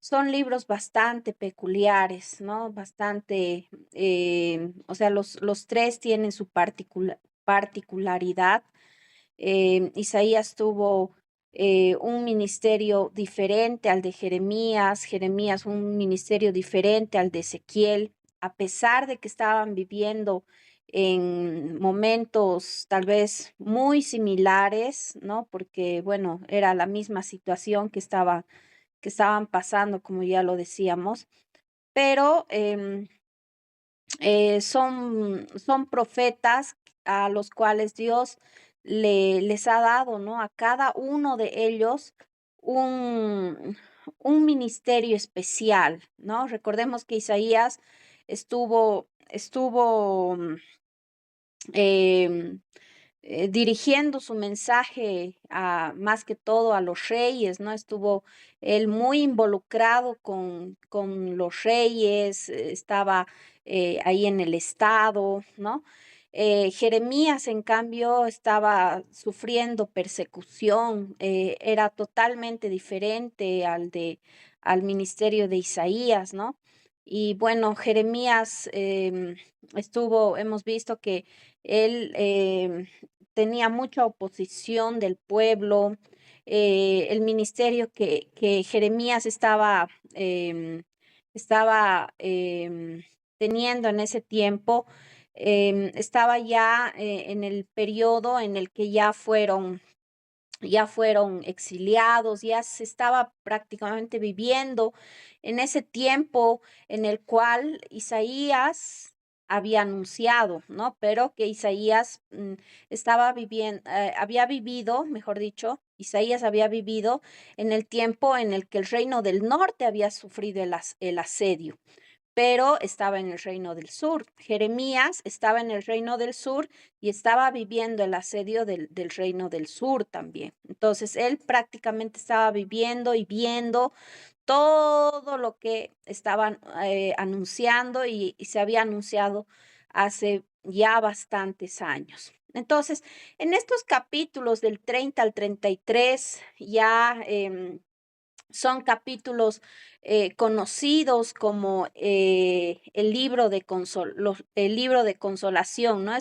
son libros bastante peculiares, ¿no? Bastante, o sea, los tres tienen su particularidad. Isaías tuvo un ministerio diferente al de Jeremías, Jeremías un ministerio diferente al de Ezequiel, a pesar de que estaban viviendo en momentos tal vez muy similares, ¿no? Porque, bueno, era la misma situación que estaban pasando, como ya lo decíamos, pero son profetas a los cuales Dios les ha dado, ¿no? A cada uno de ellos un, un ministerio especial, ¿no? Recordemos que Isaías estuvo em, dirigiendo su mensaje más que todo a los reyes, ¿no? Estuvo él muy involucrado con los reyes, estaba ahí en el estado, ¿no? Jeremías, en cambio, estaba sufriendo persecución, era totalmente diferente al ministerio de Isaías, ¿no? Y bueno, Jeremías hemos visto que él tenía mucha oposición del pueblo. El ministerio que Jeremías estaba teniendo en ese tiempo, estaba ya en el periodo en el que ya fueron exiliados, ya se estaba prácticamente viviendo en ese tiempo en el cual Isaías había anunciado, ¿no? Pero que Isaías estaba viviendo, había vivido, mejor dicho, Isaías había vivido en el tiempo en el que el reino del norte había sufrido el asedio, pero estaba en el reino del sur. Jeremías estaba en el reino del sur y estaba viviendo el asedio del reino del sur también. Entonces, él prácticamente estaba viviendo y viendo todo lo que estaban anunciando y se había anunciado hace ya bastantes años. Entonces, en estos capítulos del 30 al 33 ya son capítulos conocidos como el libro de consolación, ¿no?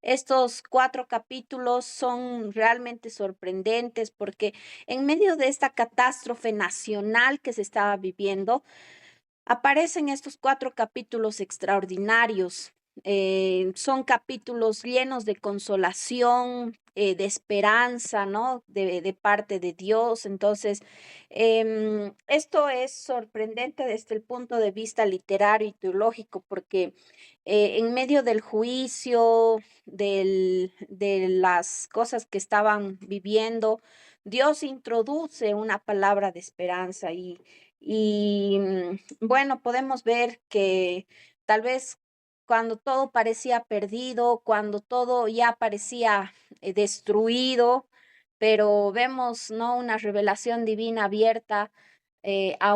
Estos 4 capítulos son realmente sorprendentes porque en medio de esta catástrofe nacional que se estaba viviendo, aparecen estos 4 capítulos extraordinarios. Son capítulos llenos de consolación, de esperanza, ¿no? De parte de Dios. Entonces, esto es sorprendente desde el punto de vista literario y teológico, porque en medio del juicio, de las cosas que estaban viviendo, Dios introduce una palabra de esperanza y bueno, podemos ver que tal vez cuando todo parecía perdido, cuando todo ya parecía destruido, pero vemos, ¿no? Una revelación divina abierta a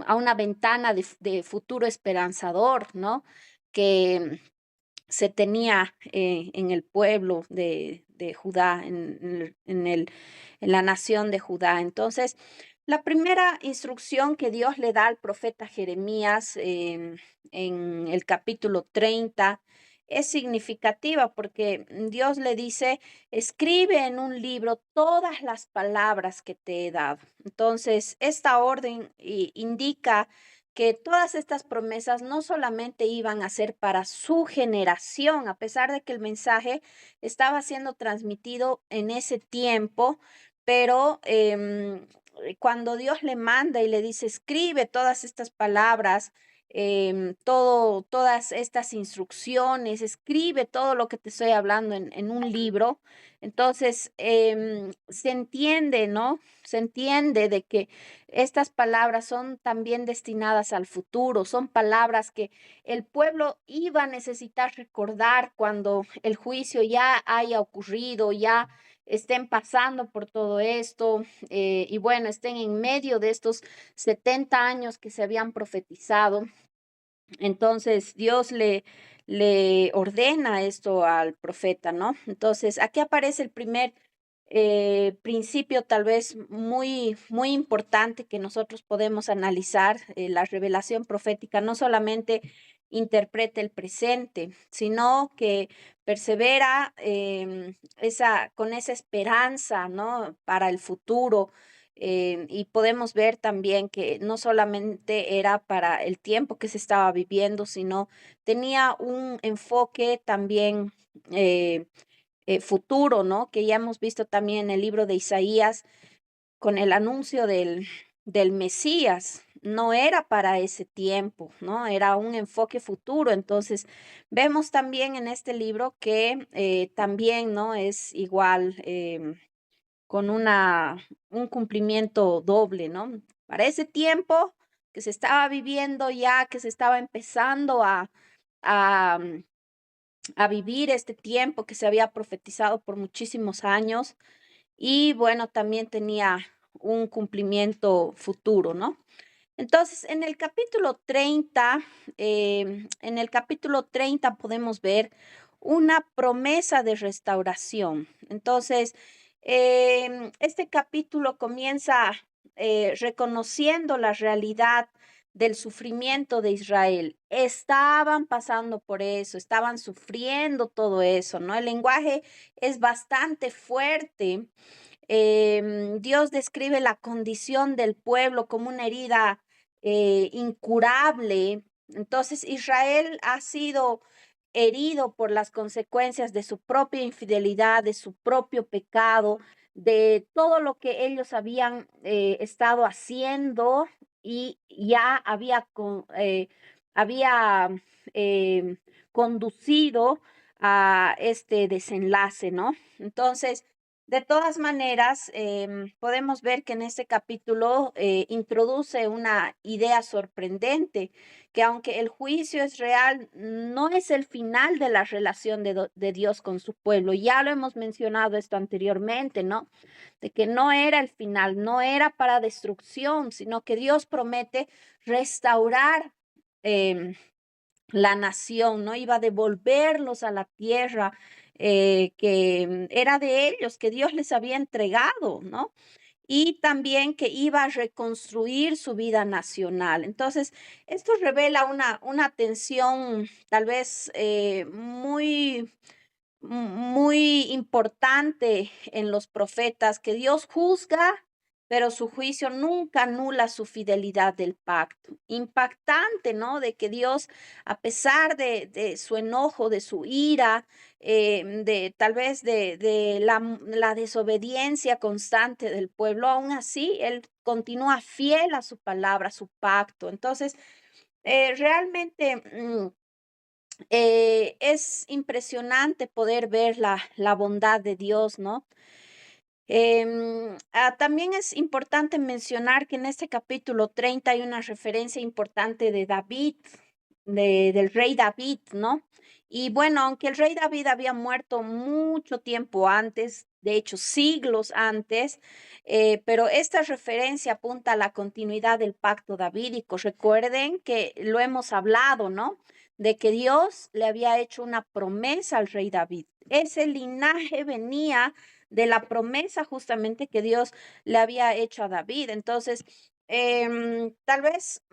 a una ventana de futuro esperanzador, ¿no? Que se tenía en el pueblo de Judá, en la nación de Judá. Entonces, la primera instrucción que Dios le da al profeta Jeremías en el capítulo 30 es significativa porque Dios le dice, escribe en un libro todas las palabras que te he dado. Entonces, esta orden indica que todas estas promesas no solamente iban a ser para su generación, a pesar de que el mensaje estaba siendo transmitido en ese tiempo, pero cuando Dios le manda y le dice, escribe todas estas palabras, todas estas instrucciones, escribe todo lo que te estoy hablando en un libro, entonces se entiende, ¿no? Se entiende de que estas palabras son también destinadas al futuro, son palabras que el pueblo iba a necesitar recordar cuando el juicio ya haya ocurrido, ya estén pasando por todo esto y bueno, estén en medio de estos 70 años que se habían profetizado. Entonces Dios le ordena esto al profeta, ¿no? Entonces aquí aparece principio tal vez muy importante que nosotros podemos analizar. La revelación profética no solamente interpreta el presente, sino que persevera con esa esperanza, ¿no? Para el futuro. Y podemos ver también que no solamente era para el tiempo que se estaba viviendo, sino tenía un enfoque también futuro, ¿no? Que ya hemos visto también en el libro de Isaías con el anuncio del Mesías. No era para ese tiempo, ¿no? Era un enfoque futuro. Entonces, vemos también en este libro que también, ¿no? Es igual con un cumplimiento doble, ¿no? Para ese tiempo que se estaba viviendo ya, que se estaba empezando a, a vivir este tiempo que se había profetizado por muchísimos años y bueno, también tenía un cumplimiento futuro, ¿no? Entonces, en el capítulo 30 podemos ver una promesa de restauración. Entonces, este capítulo comienza reconociendo la realidad del sufrimiento de Israel. Estaban pasando por eso, estaban sufriendo todo eso, ¿no? El lenguaje es bastante fuerte. Dios describe la condición del pueblo como una herida incurable. Entonces Israel ha sido herido por las consecuencias de su propia infidelidad, de su propio pecado, de todo lo que ellos habían estado haciendo y ya había eh, conducido a este desenlace, ¿no? Entonces, de todas maneras, podemos ver que en este capítulo introduce una idea sorprendente, que aunque el juicio es real, no es el final de la relación de Dios con su pueblo. Ya lo hemos mencionado esto anteriormente, ¿no? De que no era el final, no era para destrucción, sino que Dios promete restaurar. em, la nación, ¿no? Iba a devolverlos a la tierra que era de ellos, que Dios les había entregado, ¿no? Y también que iba a reconstruir su vida nacional. Entonces, esto revela una tensión tal vez muy importante en los profetas, que Dios juzga, pero su juicio nunca anula su fidelidad del pacto. Impactante, ¿no? De que Dios, a pesar de su enojo, de su ira, de tal vez de la desobediencia constante del pueblo, aún así, Él continúa fiel a su palabra, a su pacto. Entonces, realmente es impresionante poder ver la bondad de Dios, ¿no? También es importante mencionar que en este capítulo 30 hay una referencia importante de David, del rey David, ¿no? Y bueno, aunque el rey David había muerto mucho tiempo antes, de hecho siglos antes, pero esta referencia apunta a la continuidad del pacto davídico. Recuerden que lo hemos hablado, ¿no? De que Dios le había hecho una promesa al rey David. Ese linaje venía de la promesa justamente que Dios le había hecho a David. Entonces, tal vez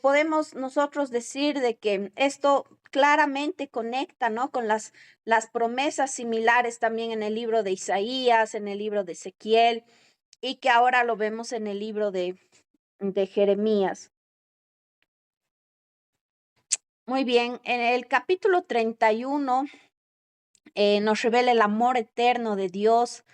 podemos nosotros decir de que esto claramente conecta, ¿no? Con las promesas similares también en el libro de Isaías, en el libro de Ezequiel, y que ahora lo vemos en el libro de Jeremías. Muy bien, en el capítulo 31 nos revela el amor eterno de Dios,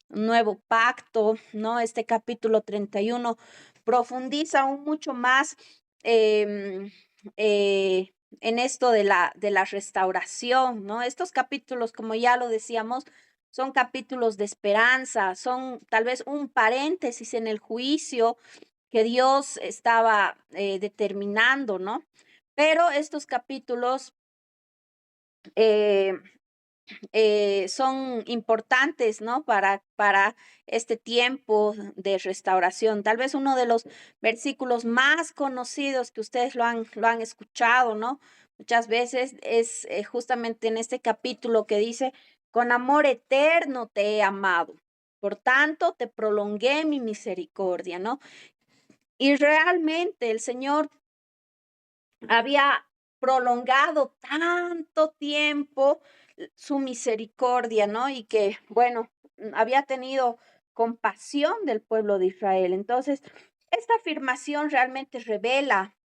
un nuevo pacto, ¿no? Este capítulo 31 profundiza aún mucho más em, en esto de la restauración, ¿no? Estos capítulos, como ya lo decíamos, son capítulos de esperanza, son tal vez un paréntesis en el juicio que Dios estaba determinando, ¿no? Pero estos capítulos eh, son importantes, ¿no? Para este tiempo de restauración. Tal vez uno de los versículos más conocidos que ustedes lo han escuchado, ¿no? Muchas veces es justamente en este capítulo que dice, con amor eterno te he amado. Por tanto, te prolongué mi misericordia, ¿no? Y realmente el Señor había prolongado tanto tiempo su misericordia, ¿no? Y que, bueno, había tenido compasión del pueblo de Israel. Entonces, esta afirmación realmente revela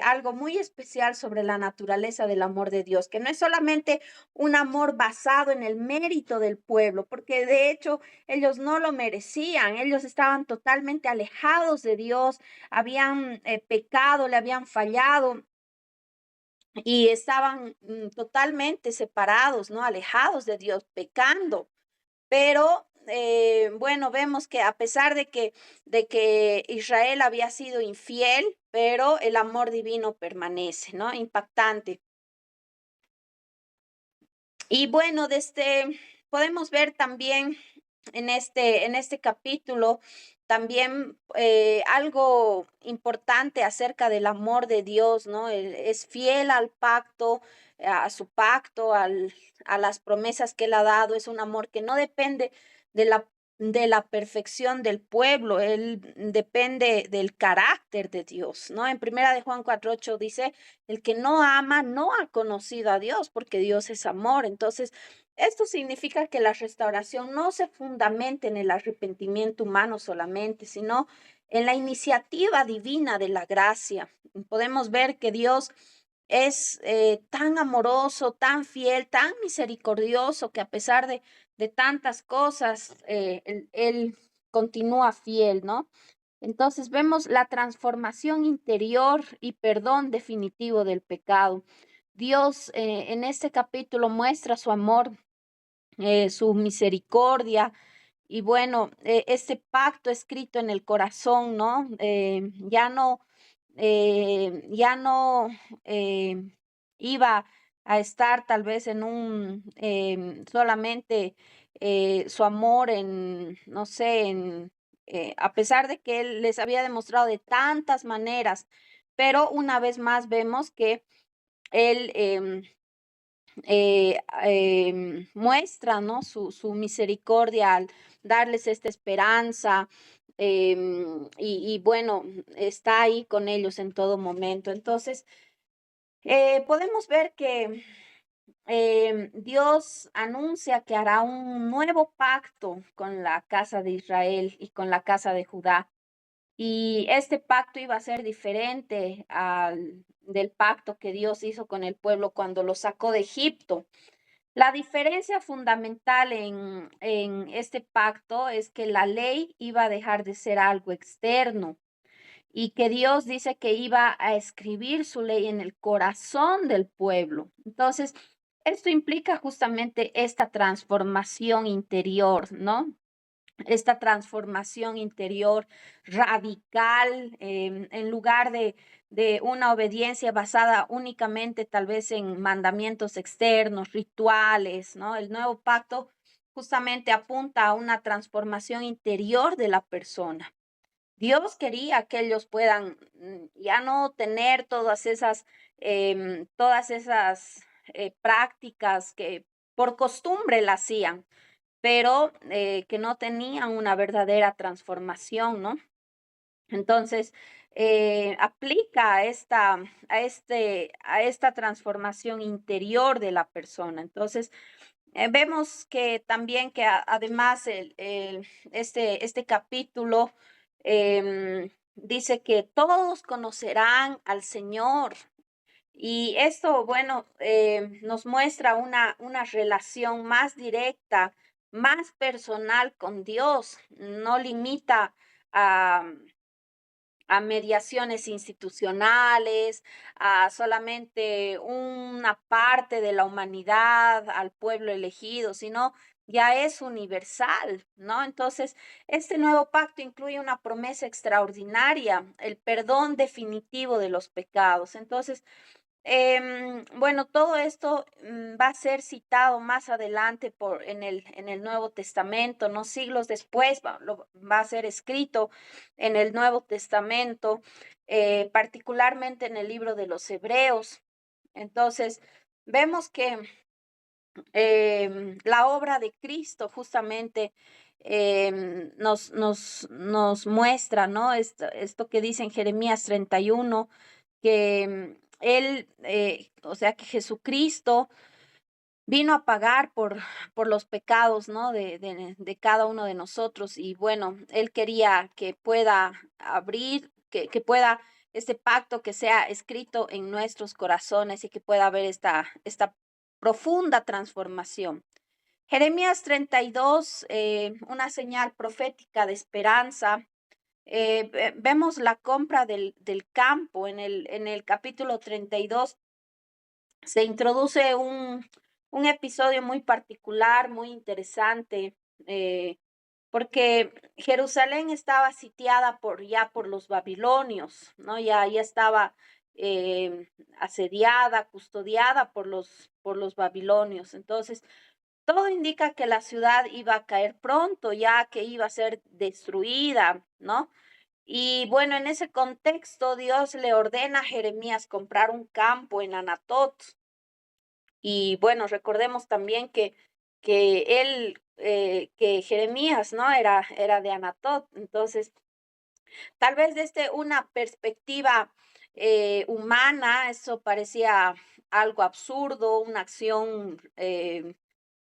algo muy especial sobre la naturaleza del amor de Dios, que no es solamente un amor basado en el mérito del pueblo, porque de hecho ellos no lo merecían, ellos estaban totalmente alejados de Dios, habían pecado, le habían fallado y estaban totalmente separados, ¿no? Alejados de Dios, pecando. Pero bueno, vemos que a pesar de que Israel había sido infiel, pero el amor divino permanece, ¿no? Impactante. Y bueno, podemos ver también en este capítulo también algo importante acerca del amor de Dios, ¿no? Él es fiel al pacto, a su pacto, a las promesas que él ha dado. Es un amor que no depende de de la perfección del pueblo, él depende del carácter de Dios, ¿no? En primera de Juan 4:8 dice, el que no ama no ha conocido a Dios, porque Dios es amor. Entonces, esto significa que la restauración no se fundamenta en el arrepentimiento humano solamente, sino en la iniciativa divina de la gracia. Podemos ver que Dios es tan amoroso, tan fiel, tan misericordioso, que a pesar de tantas cosas, él continúa fiel, ¿no? Entonces vemos la transformación interior y perdón definitivo del pecado. Dios en este capítulo muestra su amor, su misericordia y bueno, este pacto escrito en el corazón, ¿no? Ya no iba a estar tal vez en solamente su amor en, no sé, a pesar de que él les había demostrado de tantas maneras, pero una vez más vemos que él muestra, ¿no? Su misericordia al darles esta esperanza y bueno, está ahí con ellos en todo momento. Entonces, podemos ver que Dios anuncia que hará un nuevo pacto con la casa de Israel y con la casa de Judá. Y este pacto iba a ser diferente del pacto que Dios hizo con el pueblo cuando lo sacó de Egipto. La diferencia fundamental en este pacto es que la ley iba a dejar de ser algo externo y que Dios dice que iba a escribir su ley en el corazón del pueblo. Entonces, esto implica justamente esta transformación interior, ¿no? Esta transformación interior radical, en lugar de una obediencia basada únicamente tal vez en mandamientos externos, rituales, ¿no? El nuevo pacto justamente apunta a una transformación interior de la persona. Dios quería que ellos puedan ya no tener todas esas prácticas que por costumbre la hacían, pero que no tenían una verdadera transformación, ¿no? Entonces, aplica a esta transformación interior de la persona. Entonces, vemos que también que además este capítulo dice que todos conocerán al Señor. Y esto, bueno, nos muestra una relación más directa, más personal con Dios. No limita a, a mediaciones institucionales, a solamente una parte de la humanidad, al pueblo elegido, sino ya es universal, ¿no? Entonces, este nuevo pacto incluye una promesa extraordinaria, el perdón definitivo de los pecados. Entonces, bueno, todo esto va a ser citado más adelante en el Nuevo Testamento, ¿no? Siglos después va a ser escrito en el Nuevo Testamento, particularmente en el libro de los Hebreos. Entonces, vemos que la obra de Cristo justamente nos muestra, ¿no? Esto que dice en Jeremías 31, que él, o sea, que Jesucristo vino a pagar por los pecados, ¿no? De cada uno de nosotros. Y bueno, él quería que pueda abrir, que pueda este pacto que sea escrito en nuestros corazones y que pueda haber esta profunda transformación. Jeremías 32, una señal profética de esperanza. Vemos la compra del campo en el capítulo 32. Se introduce un episodio muy particular, muy interesante, eh, porque Jerusalén estaba sitiada por los babilonios, ¿no? Ya estaba asediada, custodiada por los babilonios. Entonces, todo indica que la ciudad iba a caer pronto, ya que iba a ser destruida, ¿no? Y bueno, en ese contexto, Dios le ordena a Jeremías comprar un campo en Anatot. Y bueno, recordemos también que Jeremías, ¿no? Era de Anatot. Entonces, tal vez desde una perspectiva humana, eso parecía algo absurdo, una acción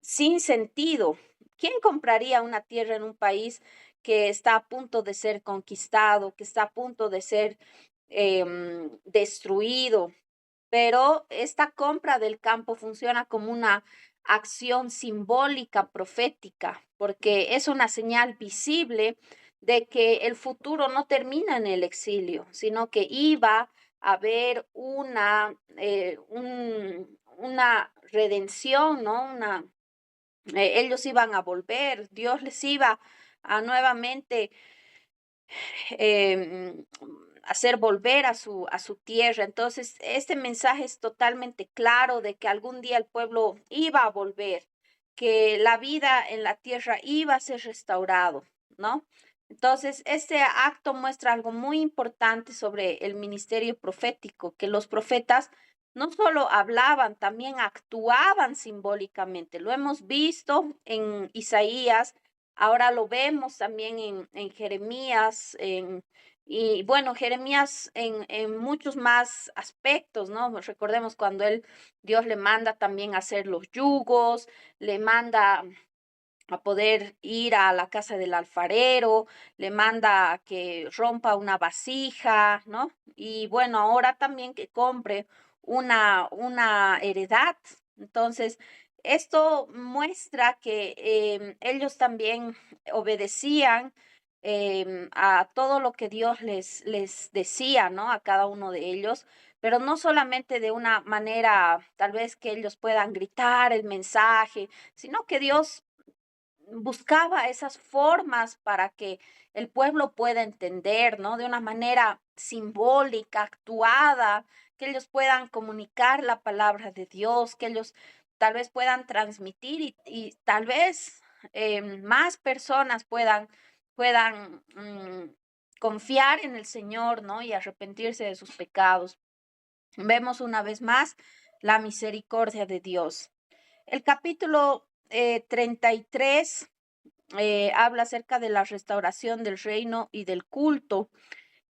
sin sentido. ¿Quién compraría una tierra en un país que está a punto de ser conquistado, que está a punto de ser destruido? Pero esta compra del campo funciona como una acción simbólica, profética, porque es una señal visible de que el futuro no termina en el exilio, sino que iba a haber una redención, ¿no? Ellos iban a volver, Dios les iba a nuevamente em, hacer volver a su tierra. Entonces, este mensaje es totalmente claro de que algún día el pueblo iba a volver, que la vida en la tierra iba a ser restaurado, ¿no? Entonces, este acto muestra algo muy importante sobre el ministerio profético, que los profetas no solo hablaban, también actuaban simbólicamente. Lo hemos visto en Isaías. Ahora lo vemos también en Jeremías, y bueno, Jeremías en muchos más aspectos, ¿no? Pues recordemos cuando Dios le manda también a hacer los yugos, le manda a poder ir a la casa del alfarero, le manda a que rompa una vasija, ¿no? Y bueno, ahora también que compre una heredad. Entonces, esto muestra que ellos también obedecían a todo lo que Dios les decía, ¿no? A cada uno de ellos, pero no solamente de una manera tal vez que ellos puedan gritar el mensaje, sino que Dios buscaba esas formas para que el pueblo pueda entender, ¿no? De una manera simbólica, actuada, que ellos puedan comunicar la palabra de Dios, que ellos tal vez puedan transmitir y tal vez más personas puedan confiar en el Señor, ¿no? Y arrepentirse de sus pecados. Vemos una vez más la misericordia de Dios. El capítulo 33 habla acerca de la restauración del reino y del culto.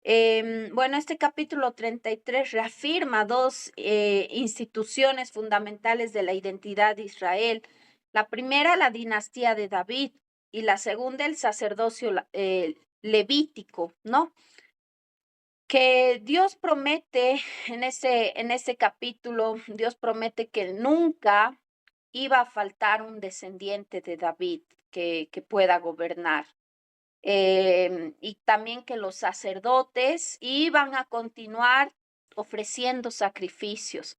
Bueno, este capítulo 33 reafirma dos instituciones fundamentales de la identidad de Israel. La primera, la dinastía de David, y la segunda, el sacerdocio levítico, ¿no? Que Dios promete en ese capítulo, Dios promete que nunca iba a faltar un descendiente de David que pueda gobernar. Y también que los sacerdotes iban a continuar ofreciendo sacrificios.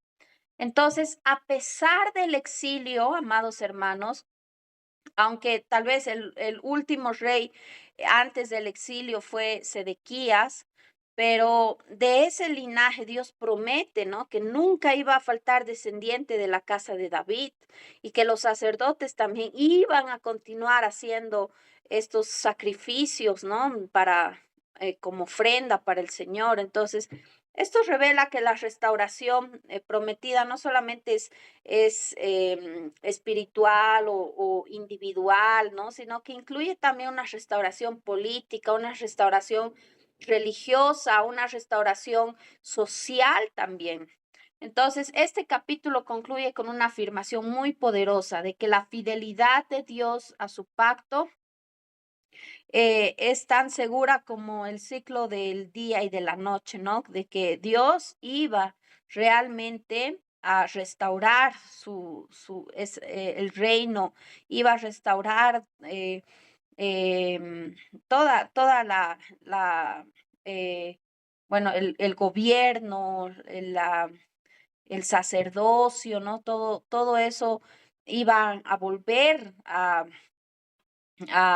Entonces, a pesar del exilio, amados hermanos, aunque tal vez el último rey antes del exilio fue Sedequías, pero de ese linaje Dios promete, ¿no? Que nunca iba a faltar descendiente de la casa de David y que los sacerdotes también iban a continuar haciendo estos sacrificios, ¿no? Para como ofrenda para el Señor. Entonces, Esto revela que la restauración prometida no solamente es espiritual o individual, ¿no? Sino que incluye también una restauración política, una restauración religiosa, una restauración social también. Entonces, este capítulo concluye con una afirmación muy poderosa de que la fidelidad de Dios a su pacto es tan segura como el ciclo del día y de la noche, ¿no? De que Dios iba realmente a restaurar el reino, iba a restaurar toda eh, bueno, el gobierno, el sacerdocio, ¿no? Todo eso iba a volver a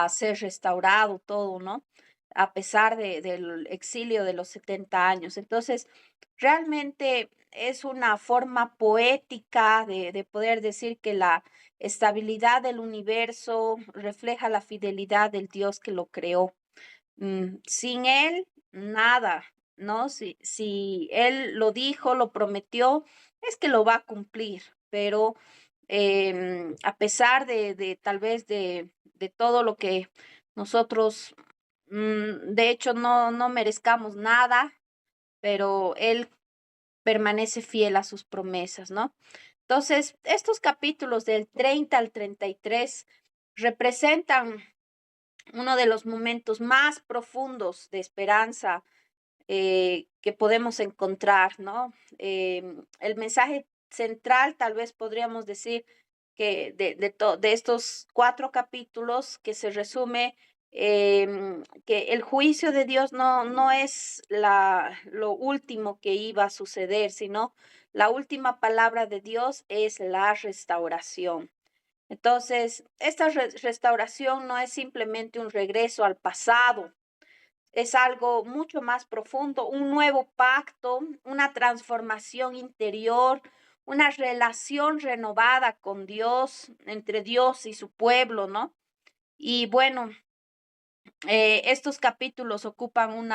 ser restaurado todo, ¿no? A pesar del exilio de los 70 años. Entonces, realmente es una forma poética de poder decir que la estabilidad del universo refleja la fidelidad del Dios que lo creó. Sin Él, nada, ¿no? Si Él lo dijo, lo prometió, es que lo va a cumplir, pero a pesar de tal vez de todo lo que nosotros, de hecho, no merezcamos nada, pero Él permanece fiel a sus promesas, ¿no? Entonces, estos capítulos del 30 al 33 representan uno de los momentos más profundos de esperanza que podemos encontrar, ¿no? El mensaje central, tal vez podríamos decir que de estos 4 capítulos, que se resume que el juicio de Dios no es lo último que iba a suceder, sino la última palabra de Dios es la restauración. Entonces, esta restauración no es simplemente un regreso al pasado, es algo mucho más profundo, un nuevo pacto, una transformación interior, una relación renovada con Dios, entre Dios y su pueblo, ¿no? Y bueno, estos capítulos ocupan un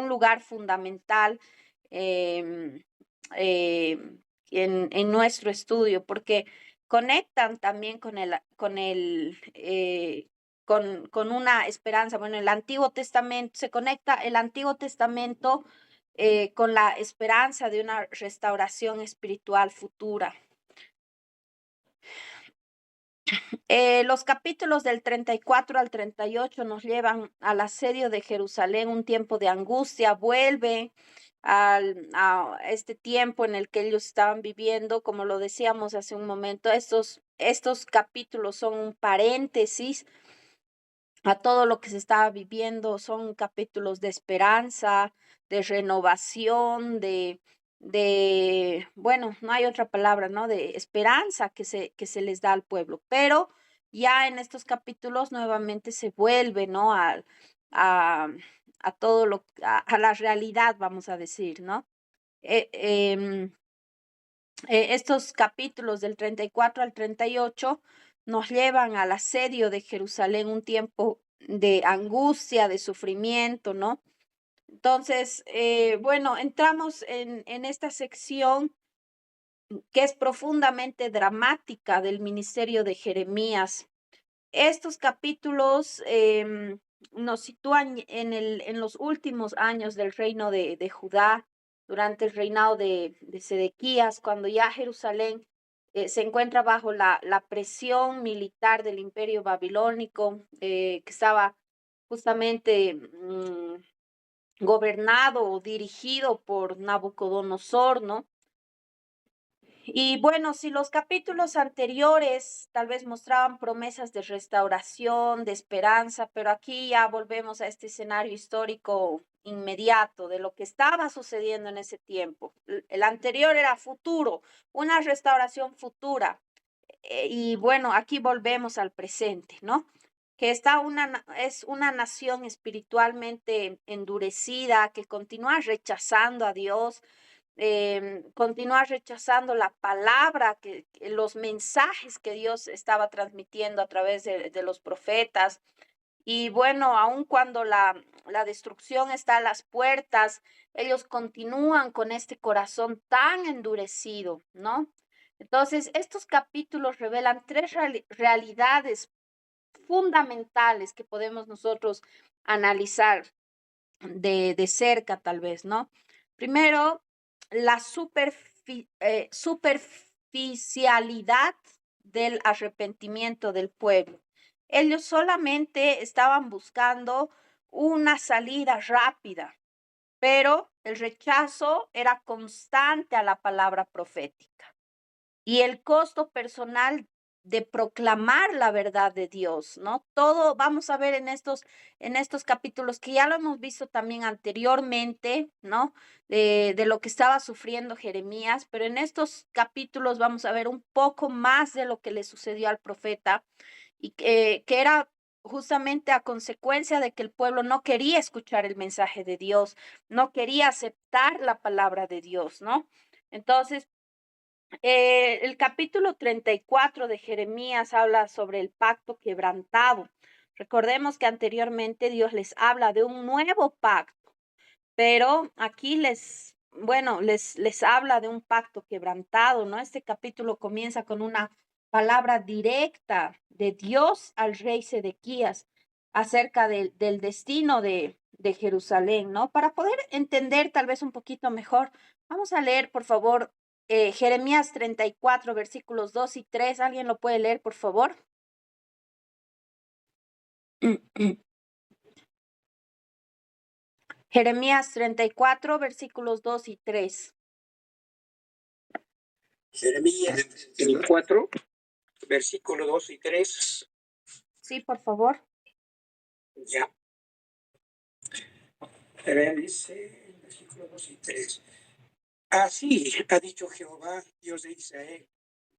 lugar fundamental em, en nuestro estudio, porque conectan también con una esperanza. Bueno, el Antiguo Testamento, se conecta el Antiguo Testamento con la esperanza de una restauración espiritual futura. Los capítulos del 34 al 38 nos llevan al asedio de Jerusalén, un tiempo de angustia, vuelve a este tiempo en el que ellos estaban viviendo, como lo decíamos hace un momento, estos capítulos son un paréntesis a todo lo que se estaba viviendo, son capítulos de esperanza, de renovación, bueno, no hay otra palabra, ¿no? De esperanza que se les da al pueblo, pero ya en estos capítulos nuevamente se vuelve, ¿no? A, a todo a la realidad, vamos a decir, ¿no? Eh, em, estos capítulos del 34 al 38 nos llevan al asedio de Jerusalén, un tiempo de angustia, de sufrimiento, ¿no? Entonces, bueno, entramos en esta sección que es profundamente dramática del ministerio de Jeremías. Estos capítulos nos sitúan en los últimos años del reino de Judá, durante el reinado de Sedequías, cuando ya Jerusalén se encuentra bajo la presión militar del imperio babilónico, que estaba justamente gobernado o dirigido por Nabucodonosor, ¿no? Y bueno, si los capítulos anteriores tal vez mostraban promesas de restauración, de esperanza, pero aquí ya volvemos a este escenario histórico inmediato de lo que estaba sucediendo en ese tiempo. El anterior era futuro, una restauración futura. Y bueno, aquí volvemos al presente, ¿no? Que es una nación espiritualmente endurecida, que continúa rechazando a Dios, continúa rechazando la palabra, los mensajes que Dios estaba transmitiendo a través de los profetas. Y bueno, aun cuando la destrucción está a las puertas, ellos continúan con este corazón tan endurecido, ¿no? Entonces, estos capítulos revelan tres realidades fundamentales que podemos nosotros analizar de cerca, tal vez, ¿no? Primero, la superficialidad del arrepentimiento del pueblo. Ellos solamente estaban buscando una salida rápida, pero el rechazo era constante a la palabra profética y el costo personal de proclamar la verdad de Dios, ¿no? Todo vamos a ver en estos capítulos que ya lo hemos visto también anteriormente, ¿no? De lo que estaba sufriendo Jeremías, pero en estos capítulos vamos a ver un poco más de lo que le sucedió al profeta y que era justamente a consecuencia de que el pueblo no quería escuchar el mensaje de Dios, no quería aceptar la palabra de Dios, ¿no? Entonces, el capítulo 34 de Jeremías habla sobre el pacto quebrantado. Recordemos que anteriormente Dios les habla de un nuevo pacto, pero aquí les habla de un pacto quebrantado, ¿no? Este capítulo comienza con una palabra directa de Dios al rey Sedequías acerca del destino de Jerusalén, ¿no? Para poder entender tal vez un poquito mejor, vamos a leer, por favor, Jeremías 34, versículos 2 y 3. ¿Alguien lo puede leer, por favor? Jeremías 34, versículos 2 y 3. Jeremías 34, versículos 2 y 3. Sí, por favor. Ya. A ver, dice versículos 2 y 3. Así ha dicho Jehová, Dios de Israel: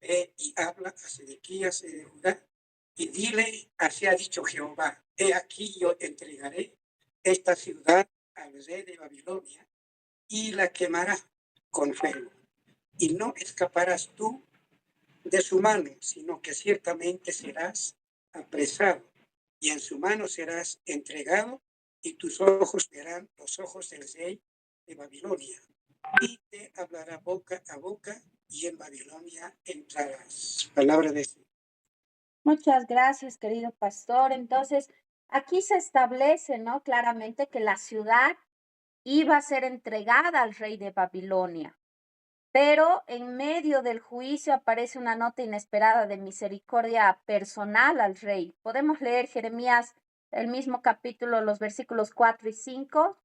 ve y habla a Sedequías de Judá, y dile: así ha dicho Jehová, he aquí yo entregaré esta ciudad al rey de Babilonia, y la quemará con fuego, y no escaparás tú de su mano, sino que ciertamente serás apresado, y en su mano serás entregado, y tus ojos verán los ojos del rey de Babilonia, y te hablará boca a boca, y en Babilonia entrarás. Palabra de Dios. Muchas gracias, querido pastor. Entonces, aquí se establece, ¿no? Claramente que la ciudad iba a ser entregada al rey de Babilonia, pero en medio del juicio aparece una nota inesperada de misericordia personal al rey. Podemos leer Jeremías, el mismo capítulo, los versículos 4 y 5,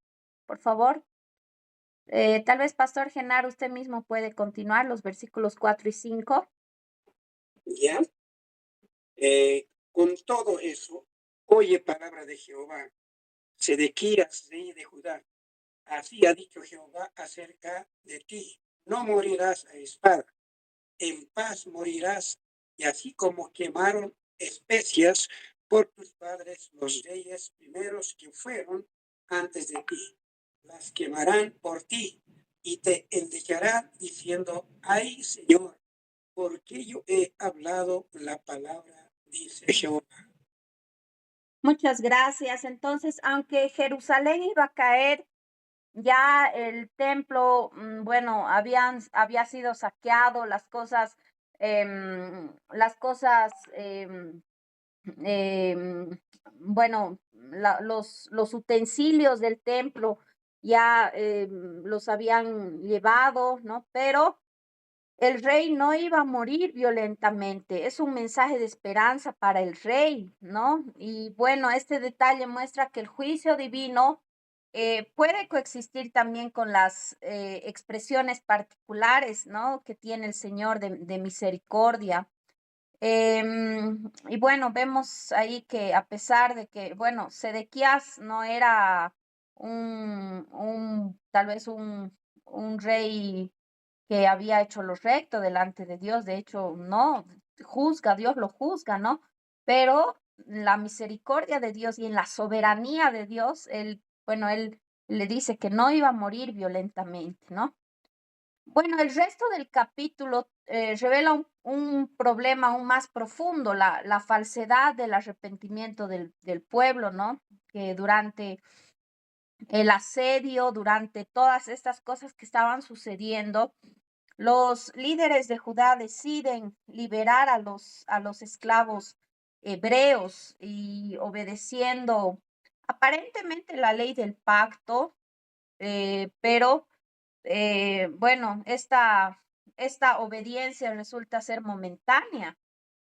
por favor. Tal vez, Pastor Genaro, usted mismo puede continuar los versículos 4 y 5. Ya. Con todo eso, oye palabra de Jehová, Sedequías, rey de Judá. Así ha dicho Jehová acerca de ti: no morirás a espada, en paz morirás, y así como quemaron especias por tus padres los reyes primeros que fueron antes de ti, las quemarán por ti, y te endecharán diciendo: ay, Señor, porque yo he hablado la palabra, dice Jehová. Muchas gracias. Entonces, aunque Jerusalén iba a caer, ya el templo, bueno, había sido saqueado, las cosas, bueno, los utensilios del templo ya los habían llevado, ¿no? Pero el rey no iba a morir violentamente. Es un mensaje de esperanza para el rey, ¿no? Y bueno, este detalle muestra que el juicio divino puede coexistir también con las expresiones particulares, ¿no? Que tiene el Señor de misericordia. Y bueno, vemos ahí que a pesar de que, bueno, Sedequías no era tal vez un rey que había hecho lo recto delante de Dios, de hecho, no, Dios lo juzga, ¿no? Pero la misericordia de Dios y en la soberanía de Dios, él le dice que no iba a morir violentamente, ¿no? Bueno, el resto del capítulo revela un problema aún más profundo, la falsedad del arrepentimiento del pueblo, ¿no? Que durante el asedio, durante todas estas cosas que estaban sucediendo, los líderes de Judá deciden liberar a los esclavos hebreos y obedeciendo aparentemente la ley del pacto, pero bueno, esta obediencia resulta ser momentánea,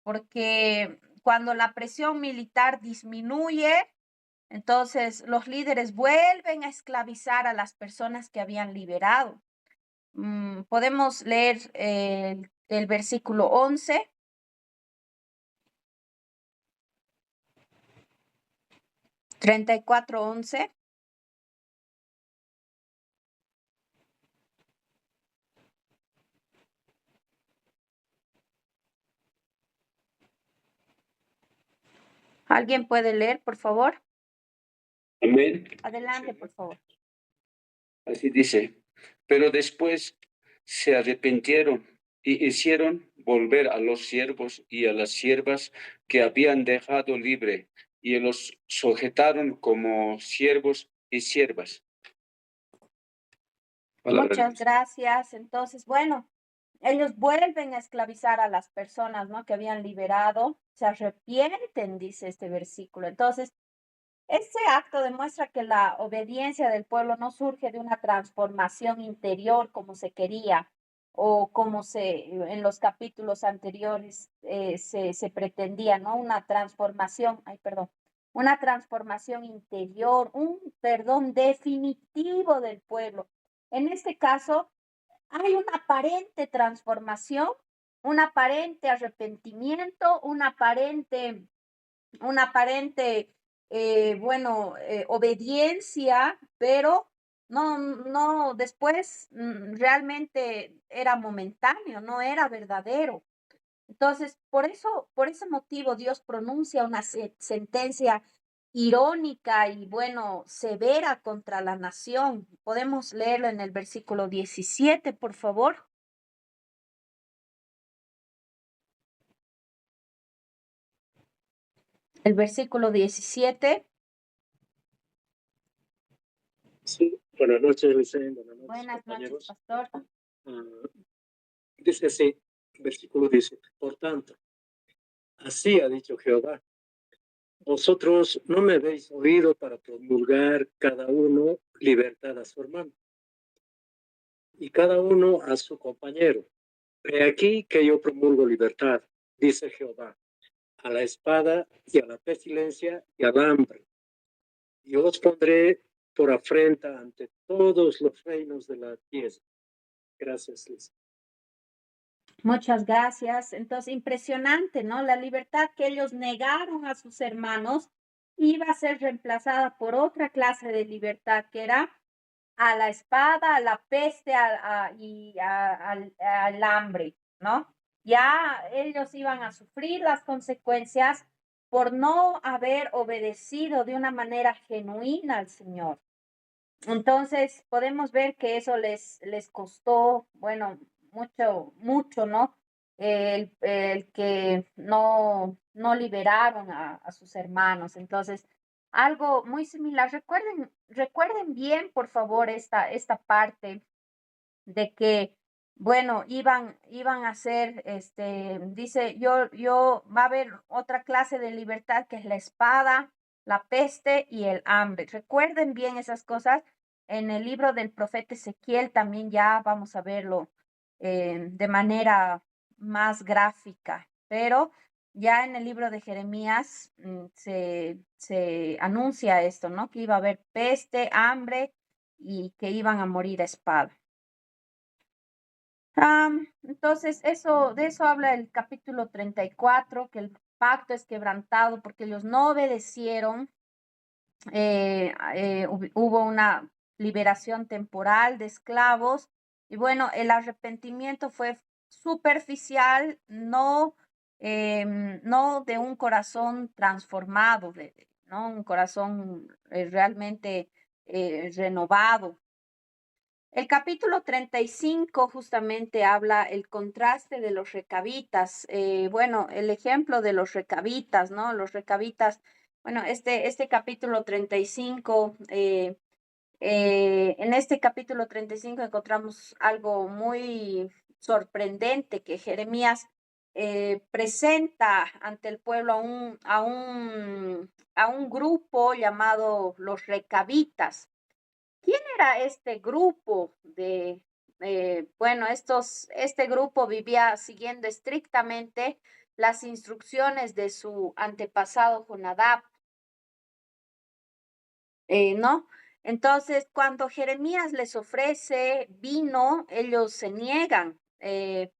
porque cuando la presión militar disminuye, entonces los líderes vuelven a esclavizar a las personas que habían liberado. Podemos leer el versículo 11, 34:11. ¿Alguien puede leer, por favor? Amén. Adelante, por favor. Así dice, pero después se arrepintieron y hicieron volver a los siervos y a las siervas que habían dejado libre y los sujetaron como siervos y siervas. Palabra de Muchas Dios. gracias. Entonces, bueno, ellos vuelven a esclavizar a las personas, ¿no? Que habían liberado, se arrepienten, dice este versículo. Entonces, este acto demuestra que la obediencia del pueblo no surge de una transformación interior como se quería o como en los capítulos anteriores se pretendía, ¿no? Una transformación, ay, perdón, una transformación interior, un perdón definitivo del pueblo. En este caso, hay una aparente transformación, un aparente arrepentimiento, bueno, obediencia, pero no, después realmente era momentáneo, no era verdadero. Entonces, por ese motivo, Dios pronuncia una sentencia irónica y, bueno, severa contra la nación. Podemos leerlo en el versículo 17, por favor. El versículo 17. Sí, buenas noches, Licen, buenas noches, Buenas noches, compañeros. pastor. Dice así, versículo 10, por tanto, así ha dicho Jehová, vosotros no me habéis oído para promulgar cada uno libertad a su hermano y cada uno a su compañero. He aquí que yo promulgo libertad, dice Jehová, a la espada y a la pestilencia y al hambre. Y os pondré por afrenta ante todos los reinos de la tierra. Gracias, Liz. Muchas gracias. Entonces, impresionante, ¿no? La libertad que ellos negaron a sus hermanos iba a ser reemplazada por otra clase de libertad que era a la espada, a la peste al hambre, ¿no? Ya ellos iban a sufrir las consecuencias por no haber obedecido de una manera genuina al Señor. Entonces, podemos ver que eso les costó, bueno, mucho, ¿no? El que no liberaron a sus hermanos. Entonces, algo muy similar. Recuerden bien, por favor, esta parte de que, bueno, iban a ser, dice, va a haber otra clase de libertad que es la espada, la peste y el hambre. Recuerden bien esas cosas. En el libro del profeta Ezequiel también ya vamos a verlo de manera más gráfica, pero ya en el libro de Jeremías se anuncia esto, ¿no? Que iba a haber peste, hambre y que iban a morir a espada. Entonces, de eso habla el capítulo 34, que el pacto es quebrantado porque ellos no obedecieron. Hubo una liberación temporal de esclavos y bueno, el arrepentimiento fue superficial, no de un corazón transformado, ¿no? Un corazón realmente renovado. El capítulo 35 justamente habla el contraste de los recabitas. Bueno, el ejemplo de los recabitas, ¿no? Los recabitas, bueno, este capítulo 35 En este capítulo 35 encontramos algo muy sorprendente que Jeremías presenta ante el pueblo a un grupo llamado los recabitas. ¿Quién era este grupo bueno, este grupo vivía siguiendo estrictamente las instrucciones de su antepasado Jonadab, ¿no? Entonces, cuando Jeremías les ofrece vino, ellos se niegan.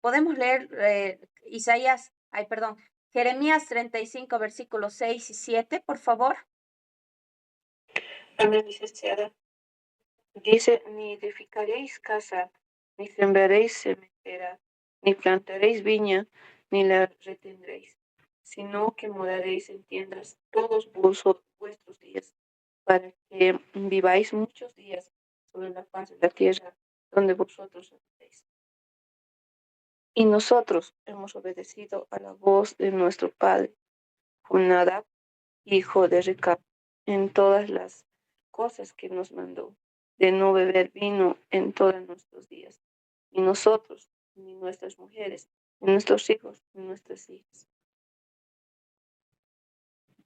Podemos leer Jeremías 35, versículos 6 y 7, por favor. Ana licenciada dice, ni edificaréis casa, ni sembraréis cementera, ni plantaréis viña, ni la retendréis, sino que moraréis en tiendas todos vuestros días, para que viváis muchos días sobre la faz de la tierra donde vosotros habéis. Y nosotros hemos obedecido a la voz de nuestro padre, Jonadab, hijo de Recab, en todas las cosas que nos mandó, de no beber vino en todos nuestros días, ni nosotros, ni nuestras mujeres, ni nuestros hijos, ni nuestras hijas.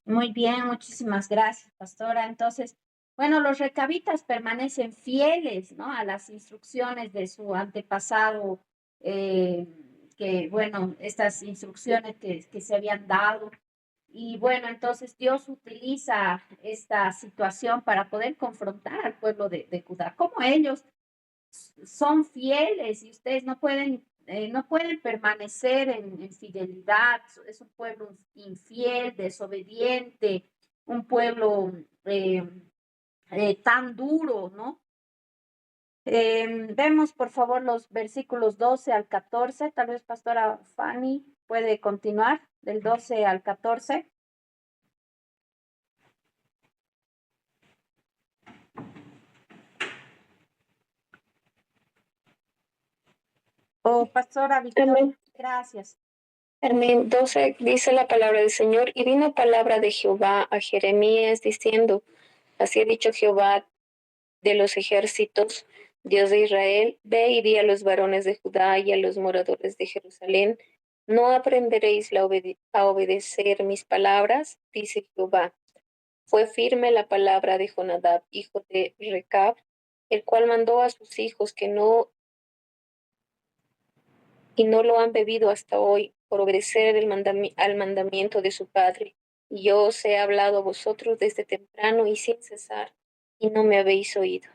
Muy bien, muchísimas gracias, pastora. Entonces, bueno, los recabitas permanecen fieles, ¿no? A las instrucciones de su antepasado, bueno, estas instrucciones que se habían dado. Y bueno, entonces Dios utiliza esta situación para poder confrontar al pueblo de Judá. Como ellos son fieles y ustedes no pueden permanecer en fidelidad. Es un pueblo infiel, desobediente, un pueblo tan duro, ¿no? Vemos, por favor, los versículos 12 al 14. Tal vez Pastora Fanny puede continuar del 12 al 14. Pastora Victoria, Amén. gracias. Amén. 12 dice la palabra del Señor, y vino palabra de Jehová a Jeremías diciendo, así ha dicho Jehová de los ejércitos, Dios de Israel, ve y di a los varones de Judá y a los moradores de Jerusalén, ¿no aprenderéis a obedecer mis palabras? Dice Jehová. Fue firme la palabra de Jonadab, hijo de Recab, el cual mandó a sus hijos que no lo han bebido hasta hoy, por obedecer al mandamiento de su padre. Y yo os he hablado a vosotros desde temprano y sin cesar, y no me habéis oído.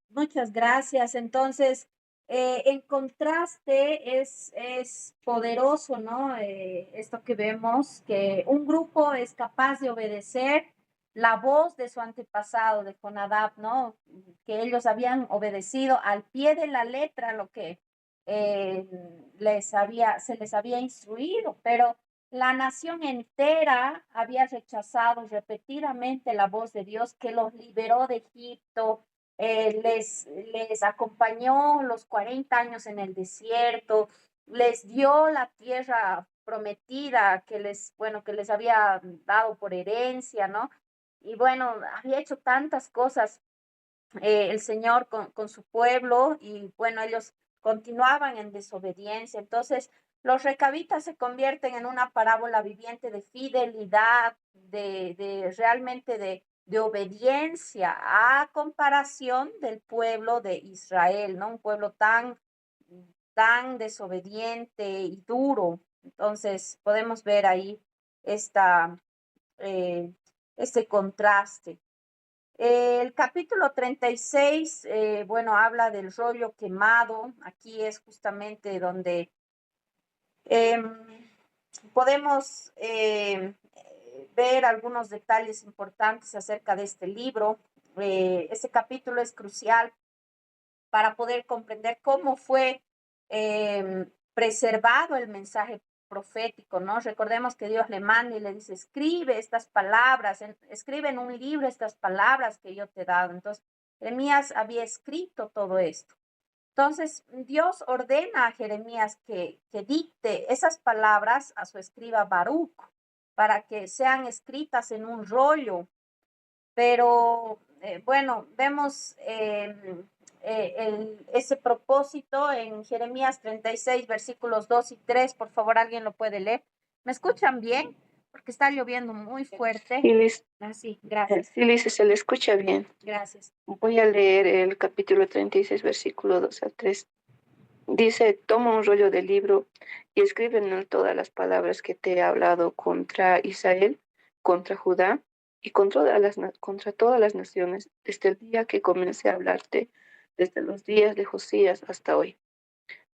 Muchas gracias. Entonces, en contraste, es poderoso, ¿no? Esto que vemos, que un grupo es capaz de obedecer la voz de su antepasado, de Jonadab, ¿no? Que ellos habían obedecido al pie de la letra lo que se les había instruido, pero la nación entera había rechazado repetidamente la voz de Dios que los liberó de Egipto, les acompañó los 40 años en el desierto, les dio la tierra prometida que les había dado por herencia, ¿no? Y bueno, había hecho tantas cosas el Señor con su pueblo y bueno, ellos continuaban en desobediencia. Entonces, los recabitas se convierten en una parábola viviente de fidelidad, de realmente de obediencia a comparación del pueblo de Israel, ¿no? Un pueblo tan desobediente y duro. Entonces, podemos ver ahí este contraste. El capítulo 36, bueno, habla del rollo quemado. Aquí es justamente donde podemos ver algunos detalles importantes acerca de este libro. Este capítulo es crucial para poder comprender cómo fue preservado el mensaje profético, ¿no? Recordemos que Dios le manda y le dice, escribe estas palabras, escribe en un libro estas palabras que yo te he dado. Entonces, Jeremías había escrito todo esto. Entonces, Dios ordena a Jeremías que dicte esas palabras a su escriba Baruch para que sean escritas en un rollo pero bueno, vemos ese propósito en Jeremías 36, versículos 2 y 3. Por favor, alguien lo puede leer. ¿Me escuchan bien? Porque está lloviendo muy fuerte. Sí, Liz, Así, gracias, sí, Liz, se le escucha bien. gracias. Voy a leer el capítulo 36, versículo 2 al 3. Dice, toma un rollo de libro y escribe en él todas las palabras que te he hablado contra Israel, contra Judá y contra todas las naciones, desde el día que comencé a hablarte, desde los días de Josías hasta hoy.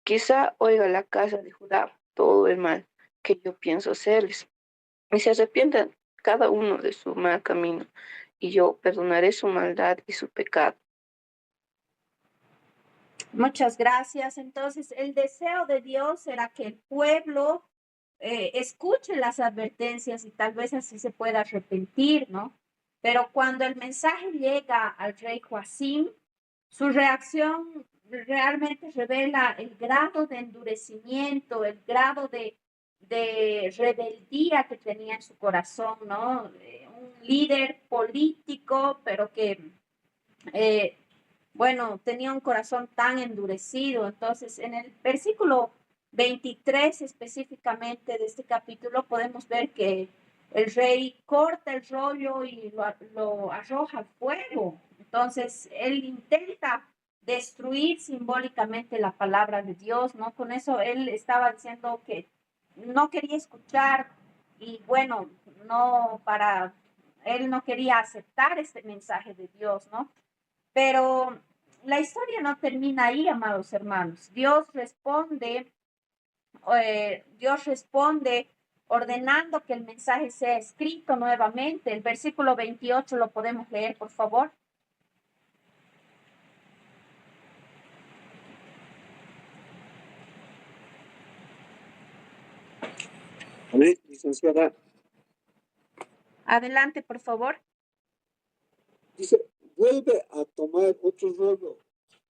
Quizá oiga la casa de Judá todo el mal que yo pienso hacerles, y se arrepientan cada uno de su mal camino, y yo perdonaré su maldad y su pecado. Muchas gracias. Entonces, el deseo de Dios era que el pueblo escuche las advertencias y tal vez así se pueda arrepentir, ¿no? Pero cuando el mensaje llega al rey Joacim, su reacción realmente revela el grado de endurecimiento, el grado de rebeldía que tenía en su corazón, ¿no? Un líder político, pero que eh, bueno, tenía un corazón tan endurecido. Entonces, en el versículo 23 específicamente de este capítulo podemos ver que el rey corta el rollo y lo arroja al fuego. Entonces, él intenta destruir simbólicamente la palabra de Dios, ¿no? Con eso él estaba diciendo que no quería escuchar y bueno, él no quería aceptar este mensaje de Dios, ¿no? Pero la historia no termina ahí, amados hermanos. Dios responde ordenando que el mensaje sea escrito nuevamente. El versículo 28 lo podemos leer, por favor. Amén, licenciada. Adelante, por favor. Dice, vuelve a tomar otro rollo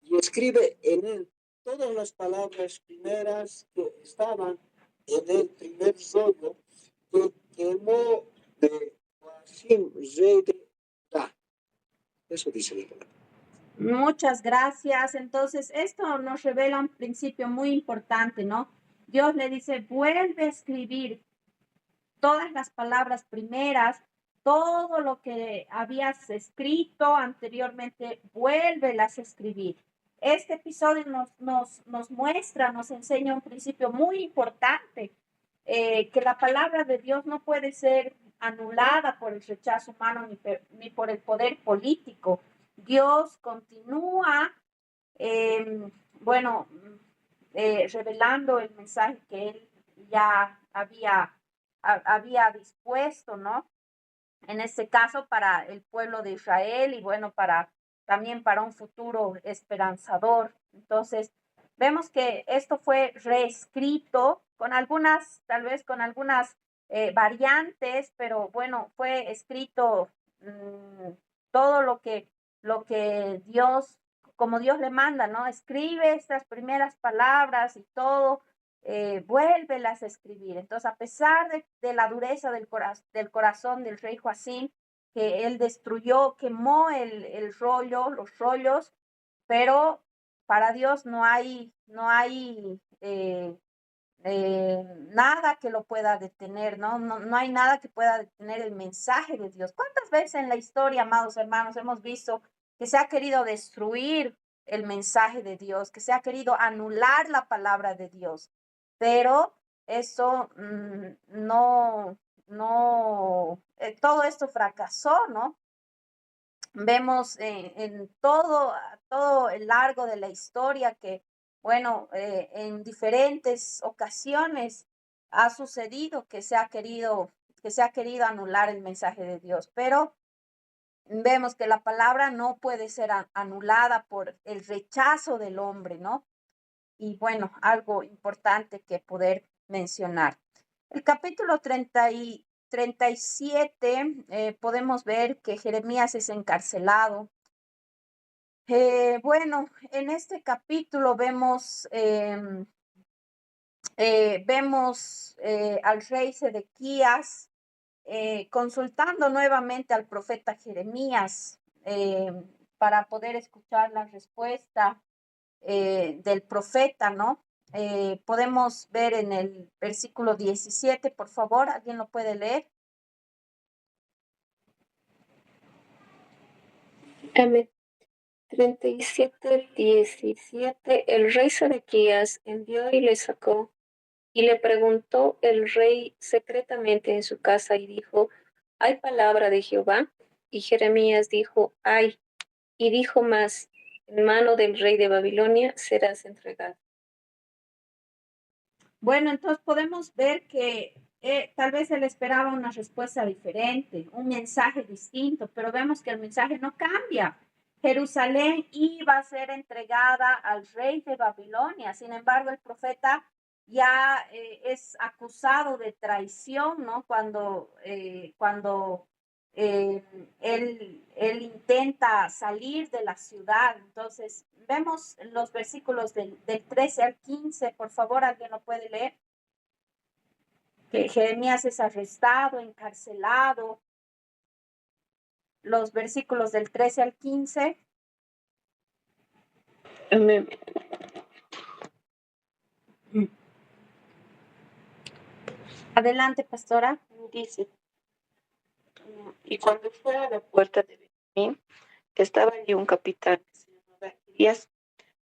y escribe en él todas las palabras primeras que estaban en el primer rollo que quemó de Joacim, rey de Judá. Eso dice la palabra. Muchas gracias. Entonces, esto nos revela un principio muy importante, ¿no? Dios le dice, vuelve a escribir todas las palabras primeras, todo lo que habías escrito anteriormente, vuélvelas a escribir. Este episodio nos muestra, nos enseña un principio muy importante, que la palabra de Dios no puede ser anulada por el rechazo humano ni por el poder político. Dios continúa, bueno, revelando el mensaje que él ya había dispuesto, ¿no? En este caso para el pueblo de Israel y bueno, también para un futuro esperanzador. Entonces, vemos que esto fue reescrito tal vez con algunas variantes, pero bueno, fue escrito todo lo que Dios, como Dios le manda, ¿no? Escribe estas primeras palabras y todo, vuélvelas a escribir. Entonces, a pesar de la dureza del corazón del rey Joacim, que él destruyó, quemó los rollos, pero para Dios no hay nada que lo pueda detener, ¿no? No hay nada que pueda detener el mensaje de Dios. ¿Cuántas veces en la historia, amados hermanos, hemos visto que se ha querido destruir el mensaje de Dios, que se ha querido anular la palabra de Dios? Pero eso todo esto fracasó, ¿no? Vemos en todo el largo de la historia que, bueno, en diferentes ocasiones ha sucedido que se ha querido anular el mensaje de Dios, pero vemos que la palabra no puede ser anulada por el rechazo del hombre, ¿no? Y bueno, algo importante que poder mencionar. El capítulo 37 podemos ver que Jeremías es encarcelado. Bueno, en este capítulo vemos al rey Sedequías consultando nuevamente al profeta Jeremías para poder escuchar la respuesta del profeta, ¿no? Podemos ver en el versículo 17, por favor, ¿alguien lo puede leer? Amén. 37:17. El rey Sedequías envió y le sacó, y le preguntó el rey secretamente en su casa y dijo: ¿hay palabra de Jehová? Y Jeremías dijo: hay. Y dijo más: en mano del rey de Babilonia serás entregado. Bueno, entonces podemos ver que tal vez él esperaba una respuesta diferente, un mensaje distinto, pero vemos que el mensaje no cambia. Jerusalén iba a ser entregada al rey de Babilonia. Sin embargo, el profeta ya es acusado de traición, ¿no? Cuando él intenta salir de la ciudad. Entonces, vemos los versículos del 13 al 15, por favor, ¿alguien lo puede leer? Que Jeremías es arrestado, encarcelado. Los versículos del 13 al 15. Amén. Adelante, pastora. Dice: y cuando fue a la puerta de Benjamín, estaba allí un capitán que se llamaba Elías,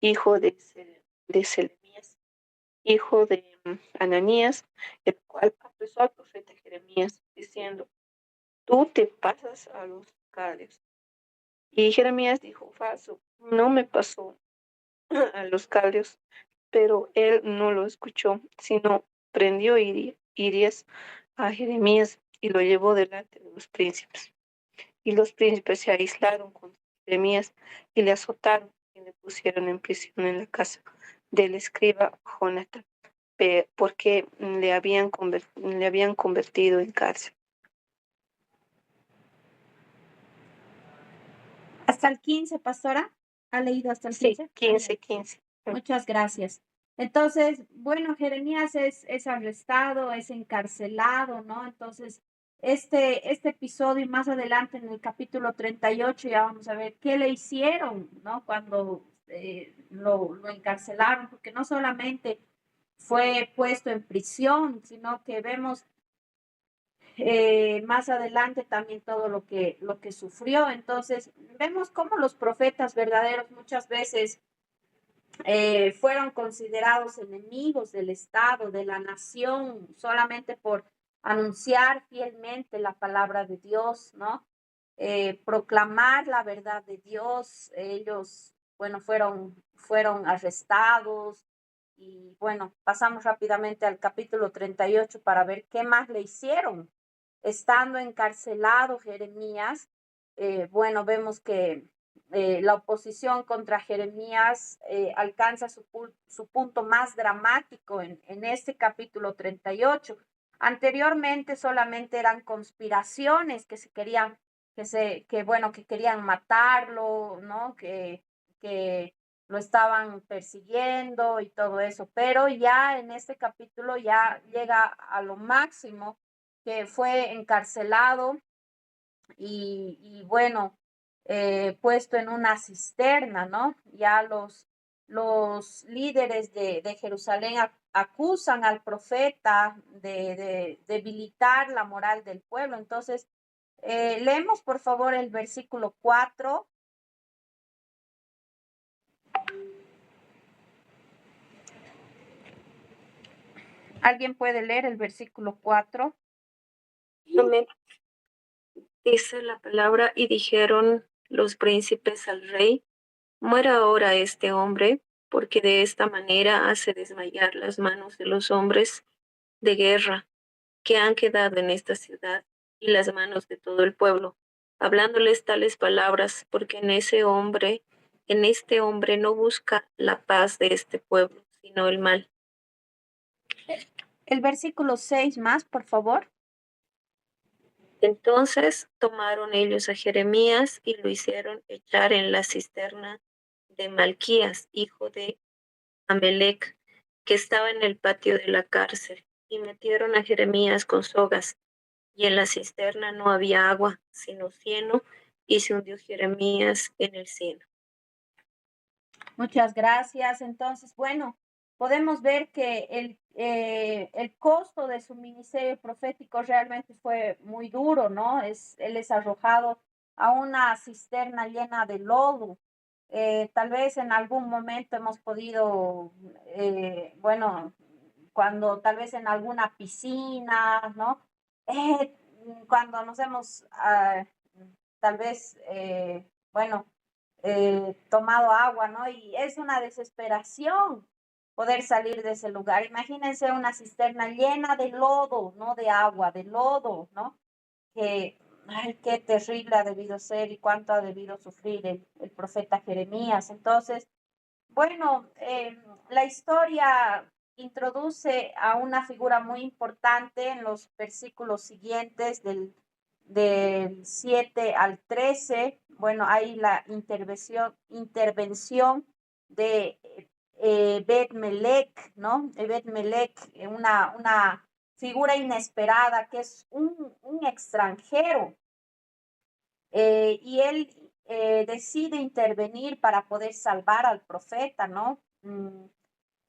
hijo de Selemías, hijo de Ananías, el cual apresó al profeta Jeremías, diciendo: tú te pasas a los caldeos. Y Jeremías dijo: falso, no me pasó a los caldeos. Pero él no lo escuchó, sino prendió Irías a Jeremías y lo llevó delante de los príncipes. Y los príncipes se aislaron contra Jeremías y le azotaron y le pusieron en prisión en la casa del escriba Jonatán, porque le habían convertido en cárcel. Hasta el 15, pastora. ¿Ha leído hasta el 15? Sí, 15. Muchas gracias. Entonces, bueno, Jeremías es arrestado, es encarcelado, ¿no? Entonces, este episodio y más adelante en el capítulo 38 ya vamos a ver qué le hicieron, ¿no? Cuando lo encarcelaron, porque no solamente fue puesto en prisión, sino que vemos más adelante también todo lo que sufrió. Entonces, vemos cómo los profetas verdaderos muchas veces fueron considerados enemigos del Estado, de la nación, solamente por anunciar fielmente la palabra de Dios, ¿no? Proclamar la verdad de Dios. Ellos, bueno, fueron arrestados y bueno, pasamos rápidamente al capítulo 38 para ver qué más le hicieron. Estando encarcelado Jeremías, bueno, vemos que la oposición contra Jeremías alcanza su punto más dramático en este capítulo 38. Anteriormente solamente eran conspiraciones que se querían, que querían matarlo, ¿no? Que lo estaban persiguiendo y todo eso, pero ya en este capítulo ya llega a lo máximo, que fue encarcelado y bueno, puesto en una cisterna, ¿no? Ya los líderes de Jerusalén acusan al profeta de debilitar la moral del pueblo. Entonces, leemos por favor el versículo 4. ¿Alguien puede leer el versículo 4? Amén. Dice la palabra: y dijeron los príncipes al rey: muera ahora este hombre, porque de esta manera hace desmayar las manos de los hombres de guerra que han quedado en esta ciudad y las manos de todo el pueblo, hablándoles tales palabras, porque en este hombre no busca la paz de este pueblo, sino el mal. El versículo 6 más, por favor. Entonces tomaron ellos a Jeremías y lo hicieron echar en la cisterna de Malquías, hijo de Amelec, que estaba en el patio de la cárcel, y metieron a Jeremías con sogas y en la cisterna no había agua, sino cieno, y se hundió Jeremías en el cieno. Muchas gracias. Entonces, bueno, podemos ver que el costo de su ministerio profético realmente fue muy duro, ¿no? Él es arrojado a una cisterna llena de lodo. Tal vez en algún momento hemos podido, bueno, cuando tal vez en alguna piscina, ¿no? Cuando nos hemos, tal vez, bueno, tomado agua, ¿no? Y es una desesperación poder salir de ese lugar. Imagínense una cisterna llena de lodo, no de agua, de lodo, ¿no? Que, ay, qué terrible ha debido ser y cuánto ha debido sufrir el profeta Jeremías. Entonces, bueno, la historia introduce a una figura muy importante en los versículos siguientes del 7 al 13. Bueno, hay la intervención de Bet Melech, ¿no? Bet Melech, una figura inesperada que es un extranjero y él decide intervenir para poder salvar al profeta, ¿no?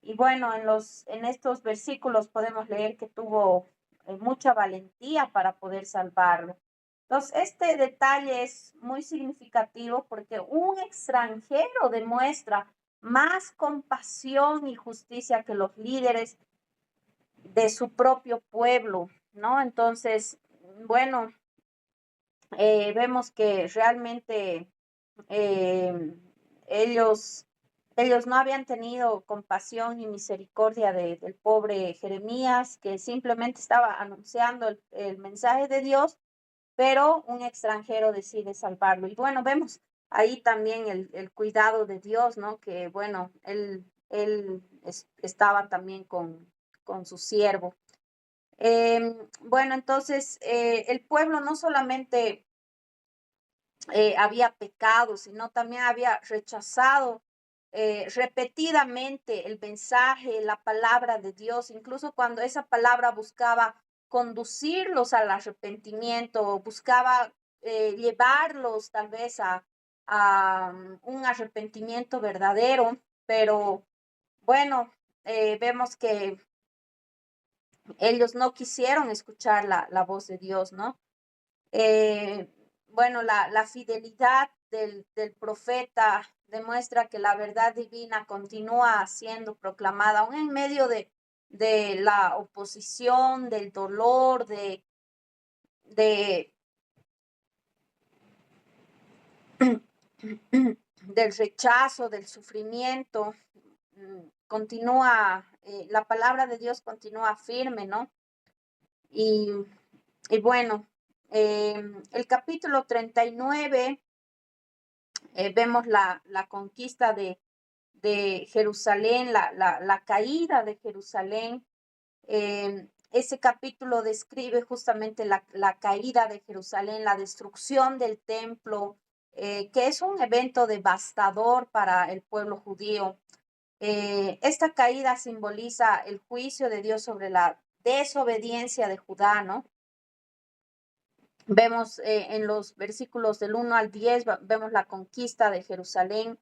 Y bueno, en estos versículos podemos leer que tuvo mucha valentía para poder salvarlo. Entonces, este detalle es muy significativo porque un extranjero demuestra más compasión y justicia que los líderes de su propio pueblo, ¿no? Entonces, bueno, vemos que realmente eh, ellos, ellos no habían tenido compasión y misericordia del pobre Jeremías, que simplemente estaba anunciando el mensaje de Dios, pero un extranjero decide salvarlo. Y bueno, vemos ahí también el cuidado de Dios, ¿no? Que bueno, él estaba también con su siervo. Bueno, entonces el pueblo no solamente había pecado, sino también había rechazado repetidamente el mensaje, la palabra de Dios, incluso cuando esa palabra buscaba conducirlos al arrepentimiento, buscaba llevarlos tal vez a un arrepentimiento verdadero, pero bueno, vemos que ellos no quisieron escuchar la voz de Dios, ¿no? Eh, bueno, la fidelidad del profeta demuestra que la verdad divina continúa siendo proclamada, aún en medio de la oposición, del dolor, de del rechazo, del sufrimiento. Continúa, la palabra de Dios continúa firme, ¿no? Y, y bueno, el capítulo 39 vemos la conquista de Jerusalén, la caída de Jerusalén. Ese capítulo describe justamente la caída de Jerusalén, la destrucción del templo, que es un evento devastador para el pueblo judío. Esta caída simboliza el juicio de Dios sobre la desobediencia de Judá, ¿no? Vemos en los versículos del 1 al 10, vemos la conquista de Jerusalén.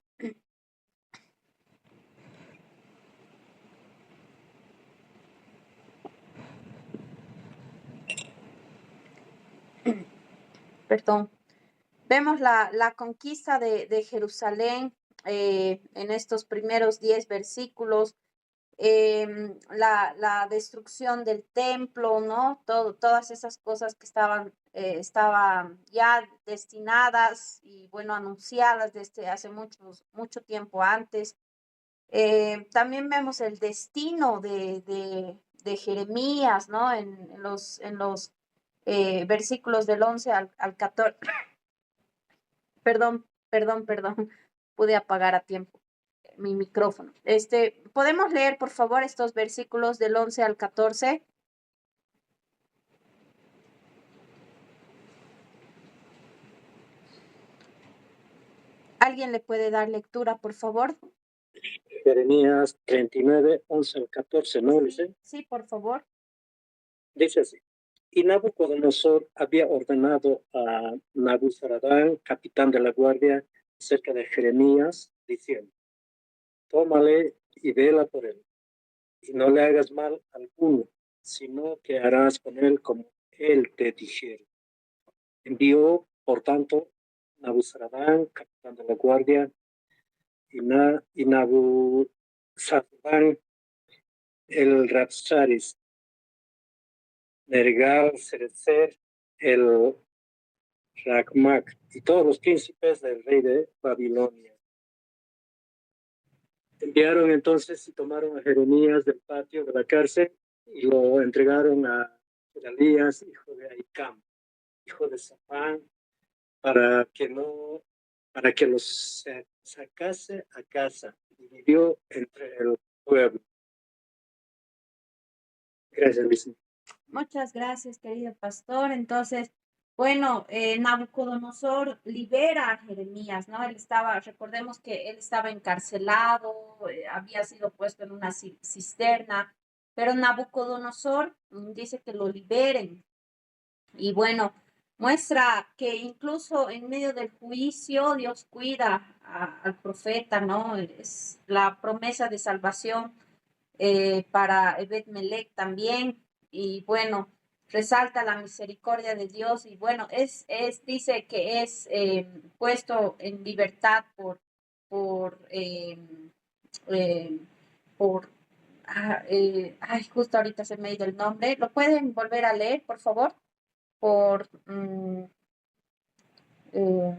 Perdón. Vemos la conquista de Jerusalén en estos primeros 10 versículos, la destrucción del templo, ¿no? Todas esas cosas que estaban ya destinadas y, bueno, anunciadas desde hace mucho tiempo antes. También vemos el destino de Jeremías, ¿no? En los versículos del 11 al 14. Perdón, pude apagar a tiempo mi micrófono. ¿Podemos leer, por favor, estos versículos del 11 al 14? ¿Alguien le puede dar lectura, por favor? Jeremías 39, 11 al 14, ¿no, Luce? Sí, por favor. Dice así: Y Nabucodonosor había ordenado a Nabuzaradán, capitán de la guardia, cerca de Jeremías, diciendo: tómale y vela por él, y no le hagas mal alguno, sino que harás con él como él te dijere. Envió, por tanto, Nabuzaradán, capitán de la guardia, y Nabuzaradán, el Rabsaris, Nergal, Sarezer, el Racmac, y todos los príncipes del rey de Babilonia. Enviaron entonces y tomaron a Jeremías del patio de la cárcel y lo entregaron a Gedalías, hijo de Ahicam, hijo de Safán, para que los sacase a casa, y vivió entre el pueblo. Gracias, Luis. Muchas gracias, querido pastor. Entonces, bueno, Nabucodonosor libera a Jeremías, ¿no? Recordemos que él estaba encarcelado, había sido puesto en una cisterna, pero Nabucodonosor dice que lo liberen. Y bueno, muestra que incluso en medio del juicio Dios cuida al profeta, ¿no? Es la promesa de salvación para Ebed-Melech también. Y bueno, resalta la misericordia de Dios. Y bueno, dice que es puesto en libertad por, eh, eh, por ay, justo ahorita se me ha ido el nombre. ¿Lo pueden volver a leer, por favor? Por eh,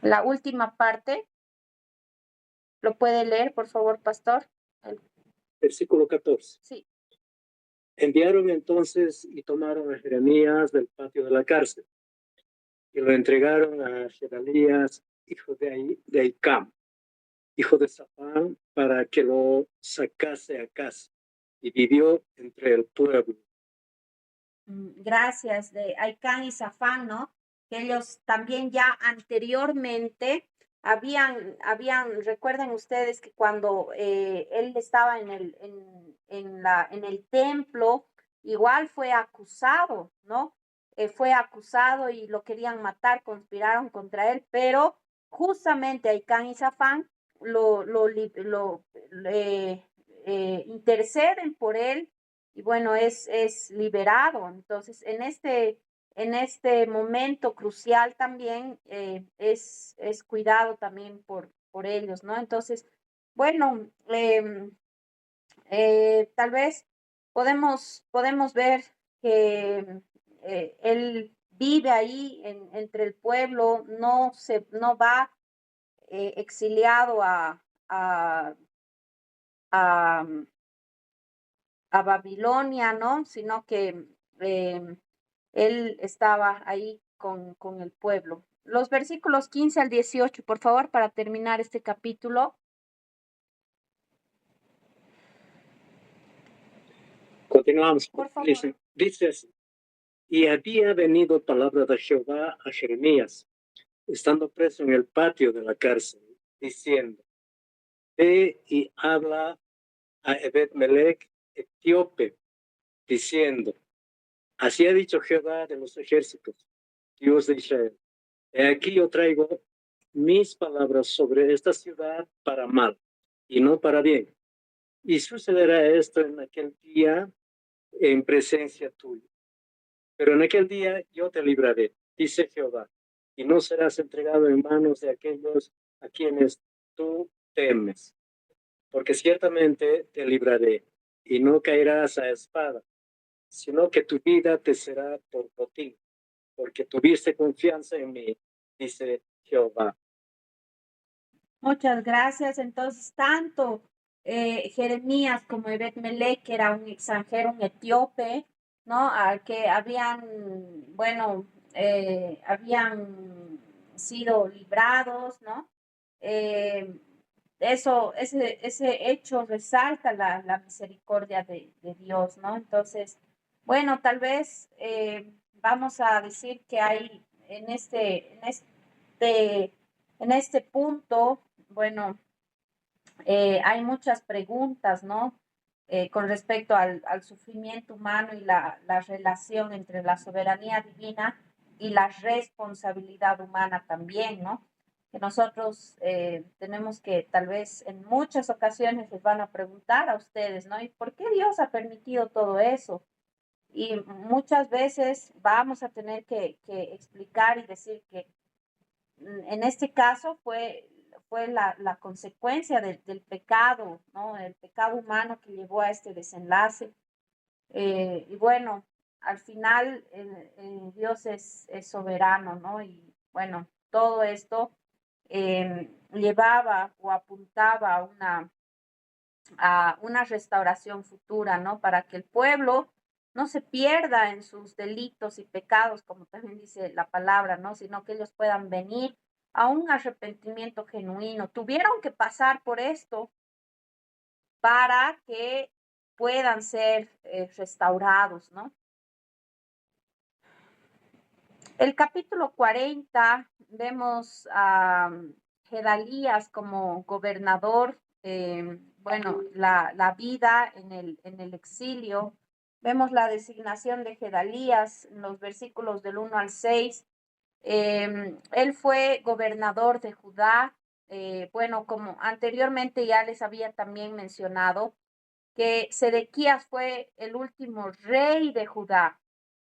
la última parte. ¿Lo puede leer, por favor, pastor? Versículo 14. Sí. Enviaron entonces y tomaron a Jeremías del patio de la cárcel y lo entregaron a Gedalías, hijo de Ahicam, hijo de Safán, para que lo sacase a casa, y vivió entre el pueblo. Gracias, de Aicán y Safán, ¿no? Que ellos también ya anteriormente recuerden ustedes que cuando él estaba en el templo, igual fue acusado, ¿no? Fue acusado y lo querían matar, conspiraron contra él, pero justamente Aicán y Safán interceden por él y bueno, es liberado. Entonces, en este momento crucial también es cuidado también por ellos, ¿no? Entonces, bueno, tal vez podemos ver que él vive ahí entre el pueblo, no va exiliado a, a Babilonia, ¿no? Sino que él estaba ahí con el pueblo. Los versículos 15 al 18, por favor, para terminar este capítulo. Continuamos. Por favor. Dice así: y había venido palabra de Jehová a Jeremías, estando preso en el patio de la cárcel, diciendo: ve y habla a Ebed-Melech, etíope, diciendo: así ha dicho Jehová de los ejércitos, Dios de Israel: he aquí yo traigo mis palabras sobre esta ciudad para mal y no para bien. Y sucederá esto en aquel día en presencia tuya. Pero en aquel día yo te libraré, dice Jehová, y no serás entregado en manos de aquellos a quienes tú temes, porque ciertamente te libraré, y no caerás a espada, sino que tu vida te será por botín, porque tuviste confianza en mí, dice Jehová. Muchas gracias. Entonces, tanto Jeremías como Ebed-Melech, que era un extranjero, un etíope, ¿no? Que bueno, habían sido librados, ¿no? Eh, ese hecho resalta la misericordia de Dios, ¿no? Entonces, bueno, tal vez vamos a decir que hay en este punto, bueno, hay muchas preguntas, ¿no? con respecto al sufrimiento humano y la relación entre la soberanía divina y la responsabilidad humana también, ¿no? Que nosotros tenemos que tal vez en muchas ocasiones les van a preguntar a ustedes, ¿no? ¿Y por qué Dios ha permitido todo eso? Y muchas veces vamos a tener que explicar y decir que en este caso fue la consecuencia del pecado, ¿no? El pecado humano que llevó a este desenlace. Y bueno, al final Dios es soberano, ¿no? Y bueno, todo esto llevaba o apuntaba a una restauración futura, ¿no? Para que el pueblo no se pierda en sus delitos y pecados, como también dice la palabra, ¿no? Sino que ellos puedan venir a un arrepentimiento genuino. Tuvieron que pasar por esto para que puedan ser restaurados, ¿no? El capítulo 40 vemos a Gedalías como gobernador, bueno, la vida en el exilio. Vemos la designación de Gedalías en los versículos del 1 al 6. Él fue gobernador de Judá. Bueno, como anteriormente ya les había también mencionado, que Sedequías fue el último rey de Judá.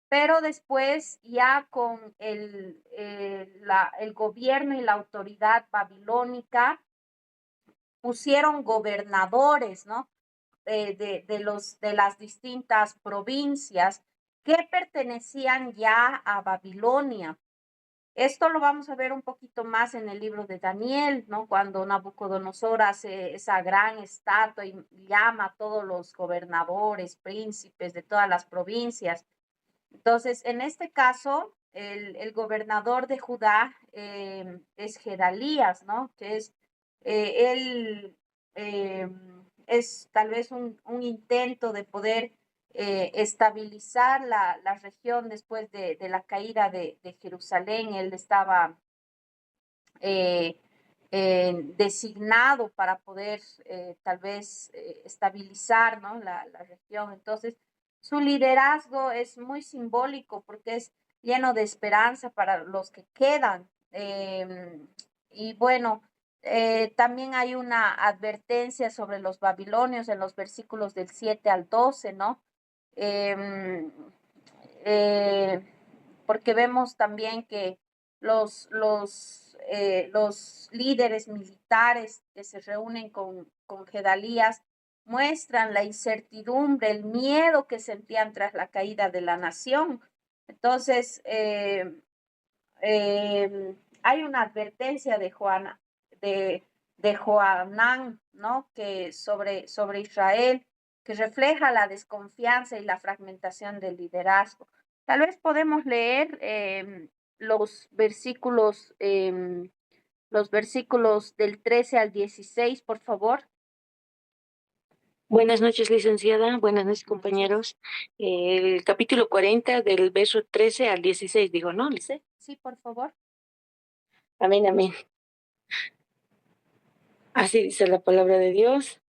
Pero después, ya con el gobierno y la autoridad babilónica, pusieron gobernadores, ¿no? De las distintas provincias que pertenecían ya a Babilonia. Esto lo vamos a ver un poquito más en el libro de Daniel, ¿no? Cuando Nabucodonosor hace esa gran estatua y llama a todos los gobernadores, príncipes de todas las provincias. Entonces, en este caso, el gobernador de Judá es Gedalías, ¿no? Que es, él es tal vez un intento de poder estabilizar la región después de la caída de Jerusalén. Él estaba eh, designado para poder tal vez estabilizar, ¿no? La región. Entonces, su liderazgo es muy simbólico porque es lleno de esperanza para los que quedan. Y bueno, también hay una advertencia sobre los babilonios en los versículos del 7 al 12, ¿no? Em, eh, Porque vemos también que los líderes militares que se reúnen con Gedalías muestran la incertidumbre, el miedo que sentían tras la caída de la nación. Entonces, hay una advertencia de Joanán, ¿no? Que sobre Israel, que refleja la desconfianza y la fragmentación del liderazgo. Tal vez podemos leer los versículos del 13 al 16, por favor. Buenas noches, licenciada. Buenas noches, compañeros. El capítulo 40 del verso 13 al 16, digo, ¿no? ¿Lice? Sí, por favor. Amén, amén. Así dice la palabra de Dios.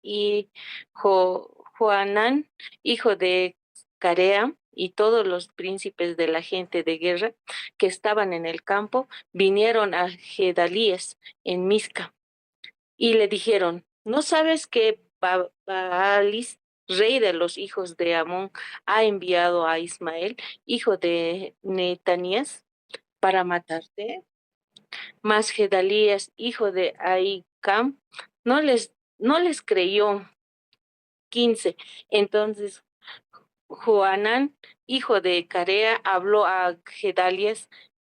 Y Joanán, hijo de Carea, y todos los príncipes de la gente de guerra que estaban en el campo vinieron a Gedalías en Misca y le dijeron: ¿no sabes que Baalis, rey de los hijos de Amón, ha enviado a Ismael, hijo de Netanías, para matarte? Mas Gedalías, hijo de Ahicam, no les creyó. 15. Entonces Joanán, hijo de Carea, habló a Gedalías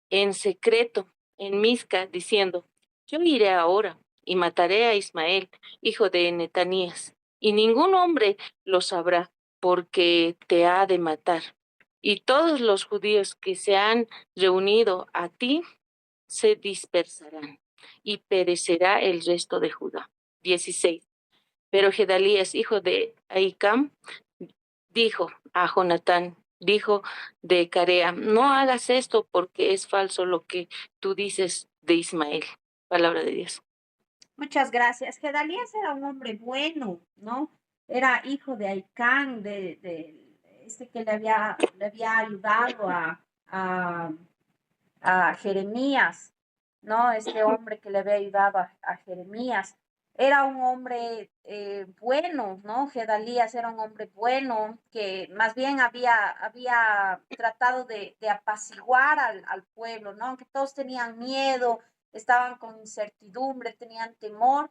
en secreto en Misca, diciendo: yo iré ahora y mataré a Ismael, hijo de Netanías, y ningún hombre lo sabrá, porque te ha de matar. Y todos los judíos que se han reunido a ti se dispersarán, y perecerá el resto de Judá. 16. Pero Gedalías, hijo de Ahicam, dijo a Jonatán, dijo de Carea: no hagas esto, porque es falso lo que tú dices de Ismael. Palabra de Dios. Muchas gracias. Gedalías era un hombre bueno, ¿no? Era hijo de Aicán, de este que le había ayudado a Jeremías, ¿no? Este hombre que le había ayudado a Jeremías. Era un hombre bueno, ¿no? Gedalías era un hombre bueno que más bien había tratado de apaciguar al pueblo, ¿no? Aunque todos tenían miedo, estaban con incertidumbre, tenían temor,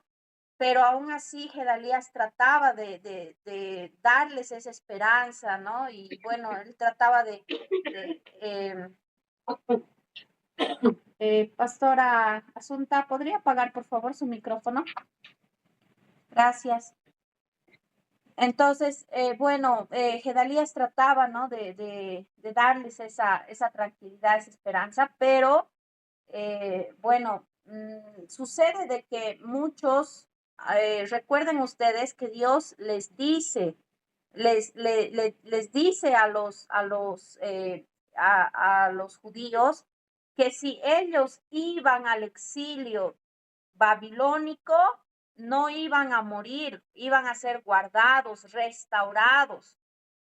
pero aún así Gedalías trataba de darles esa esperanza, ¿no? Y bueno, él trataba Pastora Asunta, ¿podría apagar por favor su micrófono? Gracias. Entonces, bueno, Gedalías trataba, ¿no? De darles esa tranquilidad, esa esperanza, pero bueno, sucede de que muchos, recuerden ustedes que Dios les dice, les dice a los judíos que si ellos iban al exilio babilónico, no iban a morir, iban a ser guardados, restaurados,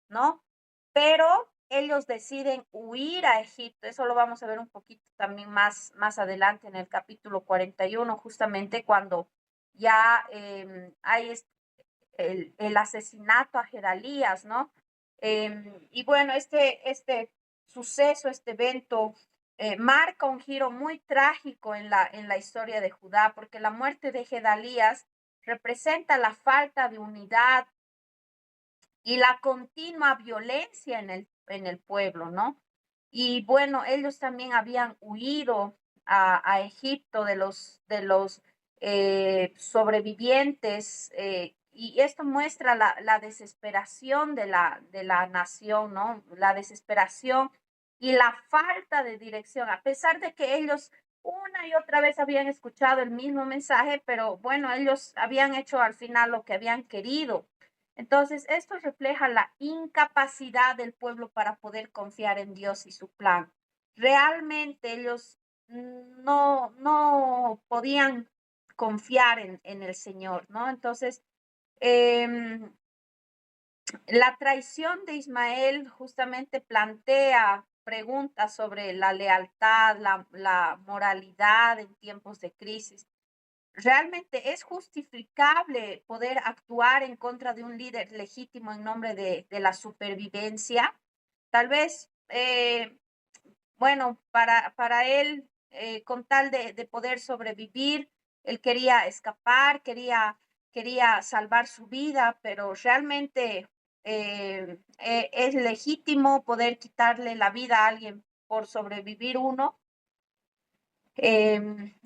¿no? Pero ellos deciden huir a Egipto. Eso lo vamos a ver un poquito también más adelante en el capítulo 41, justamente cuando ya hay el asesinato a Gedalías, ¿no? Y bueno, este suceso, este evento, marca un giro muy trágico en la historia de Judá, porque la muerte de Gedalías representa la falta de unidad y la continua violencia en el pueblo, ¿no? Y bueno, ellos también habían huido a Egipto de los sobrevivientes, y esto muestra la desesperación de la nación, ¿no? La desesperación y la falta de dirección, a pesar de que ellos una y otra vez habían escuchado el mismo mensaje, pero bueno, ellos habían hecho al final lo que habían querido. Entonces, esto refleja la incapacidad del pueblo para poder confiar en Dios y su plan. Realmente ellos no podían confiar en el Señor, ¿no? Entonces, eh, la traición de Ismael justamente plantea preguntas sobre la lealtad, la moralidad en tiempos de crisis. ¿Realmente es justificable poder actuar en contra de un líder legítimo en nombre de la supervivencia? Tal vez, bueno, para él, con tal de poder sobrevivir, él quería escapar, quería salvar su vida, pero realmente es legítimo poder quitarle la vida a alguien por sobrevivir uno.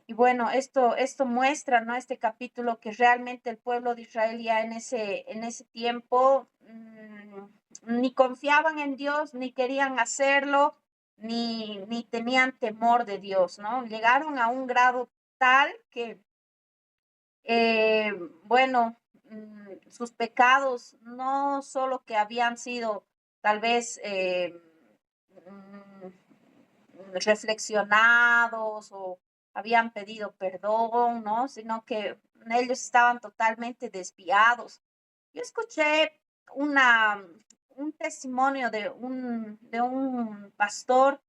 Y bueno, esto muestra, ¿no? Este capítulo que realmente el pueblo de Israel ya en ese tiempo ni confiaban en Dios, ni querían hacerlo, ni tenían temor de Dios, ¿no? Llegaron a un grado tal que, eh, bueno, sus pecados no solo que habían sido tal vez reflexionados o habían pedido perdón, ¿no? Sino que ellos estaban totalmente desviados. Yo escuché una, un testimonio de un pastor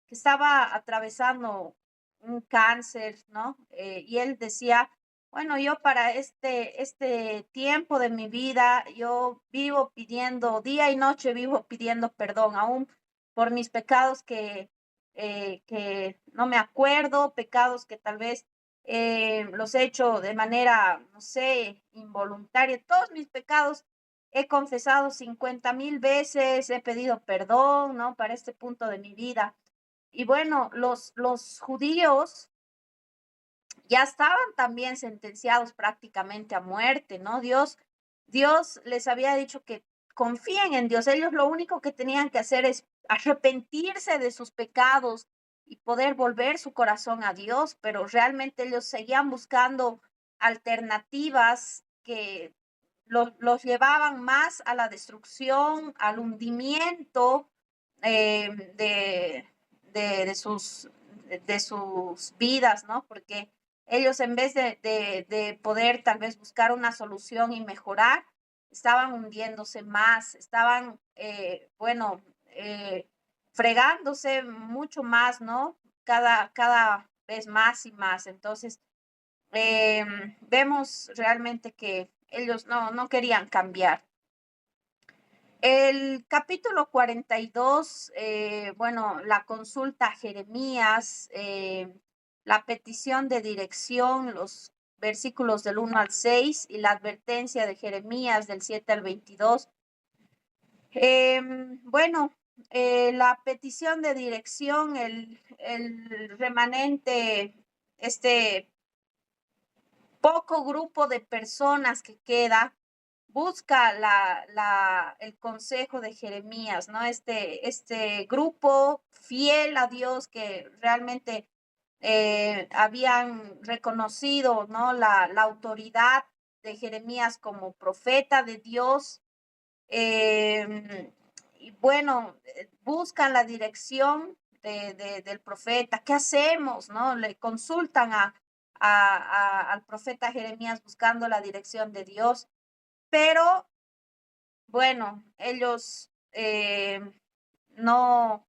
que estaba atravesando un cáncer, ¿no? Y él decía, bueno, yo para este tiempo de mi vida, yo vivo pidiendo, día y noche vivo pidiendo perdón, aún por mis pecados que no me acuerdo, pecados que tal vez los he hecho de manera, no sé, involuntaria. Todos mis pecados he confesado 50,000 veces, he pedido perdón, ¿no? Para este punto de mi vida. Y bueno, los judíos ya estaban también sentenciados prácticamente a muerte, ¿no? Dios les había dicho que confíen en Dios. Ellos lo único que tenían que hacer es arrepentirse de sus pecados y poder volver su corazón a Dios, pero realmente ellos seguían buscando alternativas que los llevaban más a la destrucción, al hundimiento de, de sus vidas, ¿no? Porque Ellos en vez de poder tal vez buscar una solución y mejorar, estaban hundiéndose más, estaban, fregándose mucho más, ¿no? Cada vez más y más. Entonces, vemos realmente que ellos no querían cambiar. El capítulo 42, la consulta a Jeremías, la petición de dirección, los versículos del 1 al 6 y la advertencia de Jeremías del 7 al 22. La petición de dirección, el remanente, este poco grupo de personas que queda, busca el consejo de Jeremías, ¿no? Este grupo fiel a Dios que realmente habían reconocido, ¿no? La autoridad de Jeremías como profeta de Dios. Buscan la dirección del profeta. ¿Qué hacemos? ¿No? Le consultan al profeta Jeremías buscando la dirección de Dios. Pero, bueno, ellos no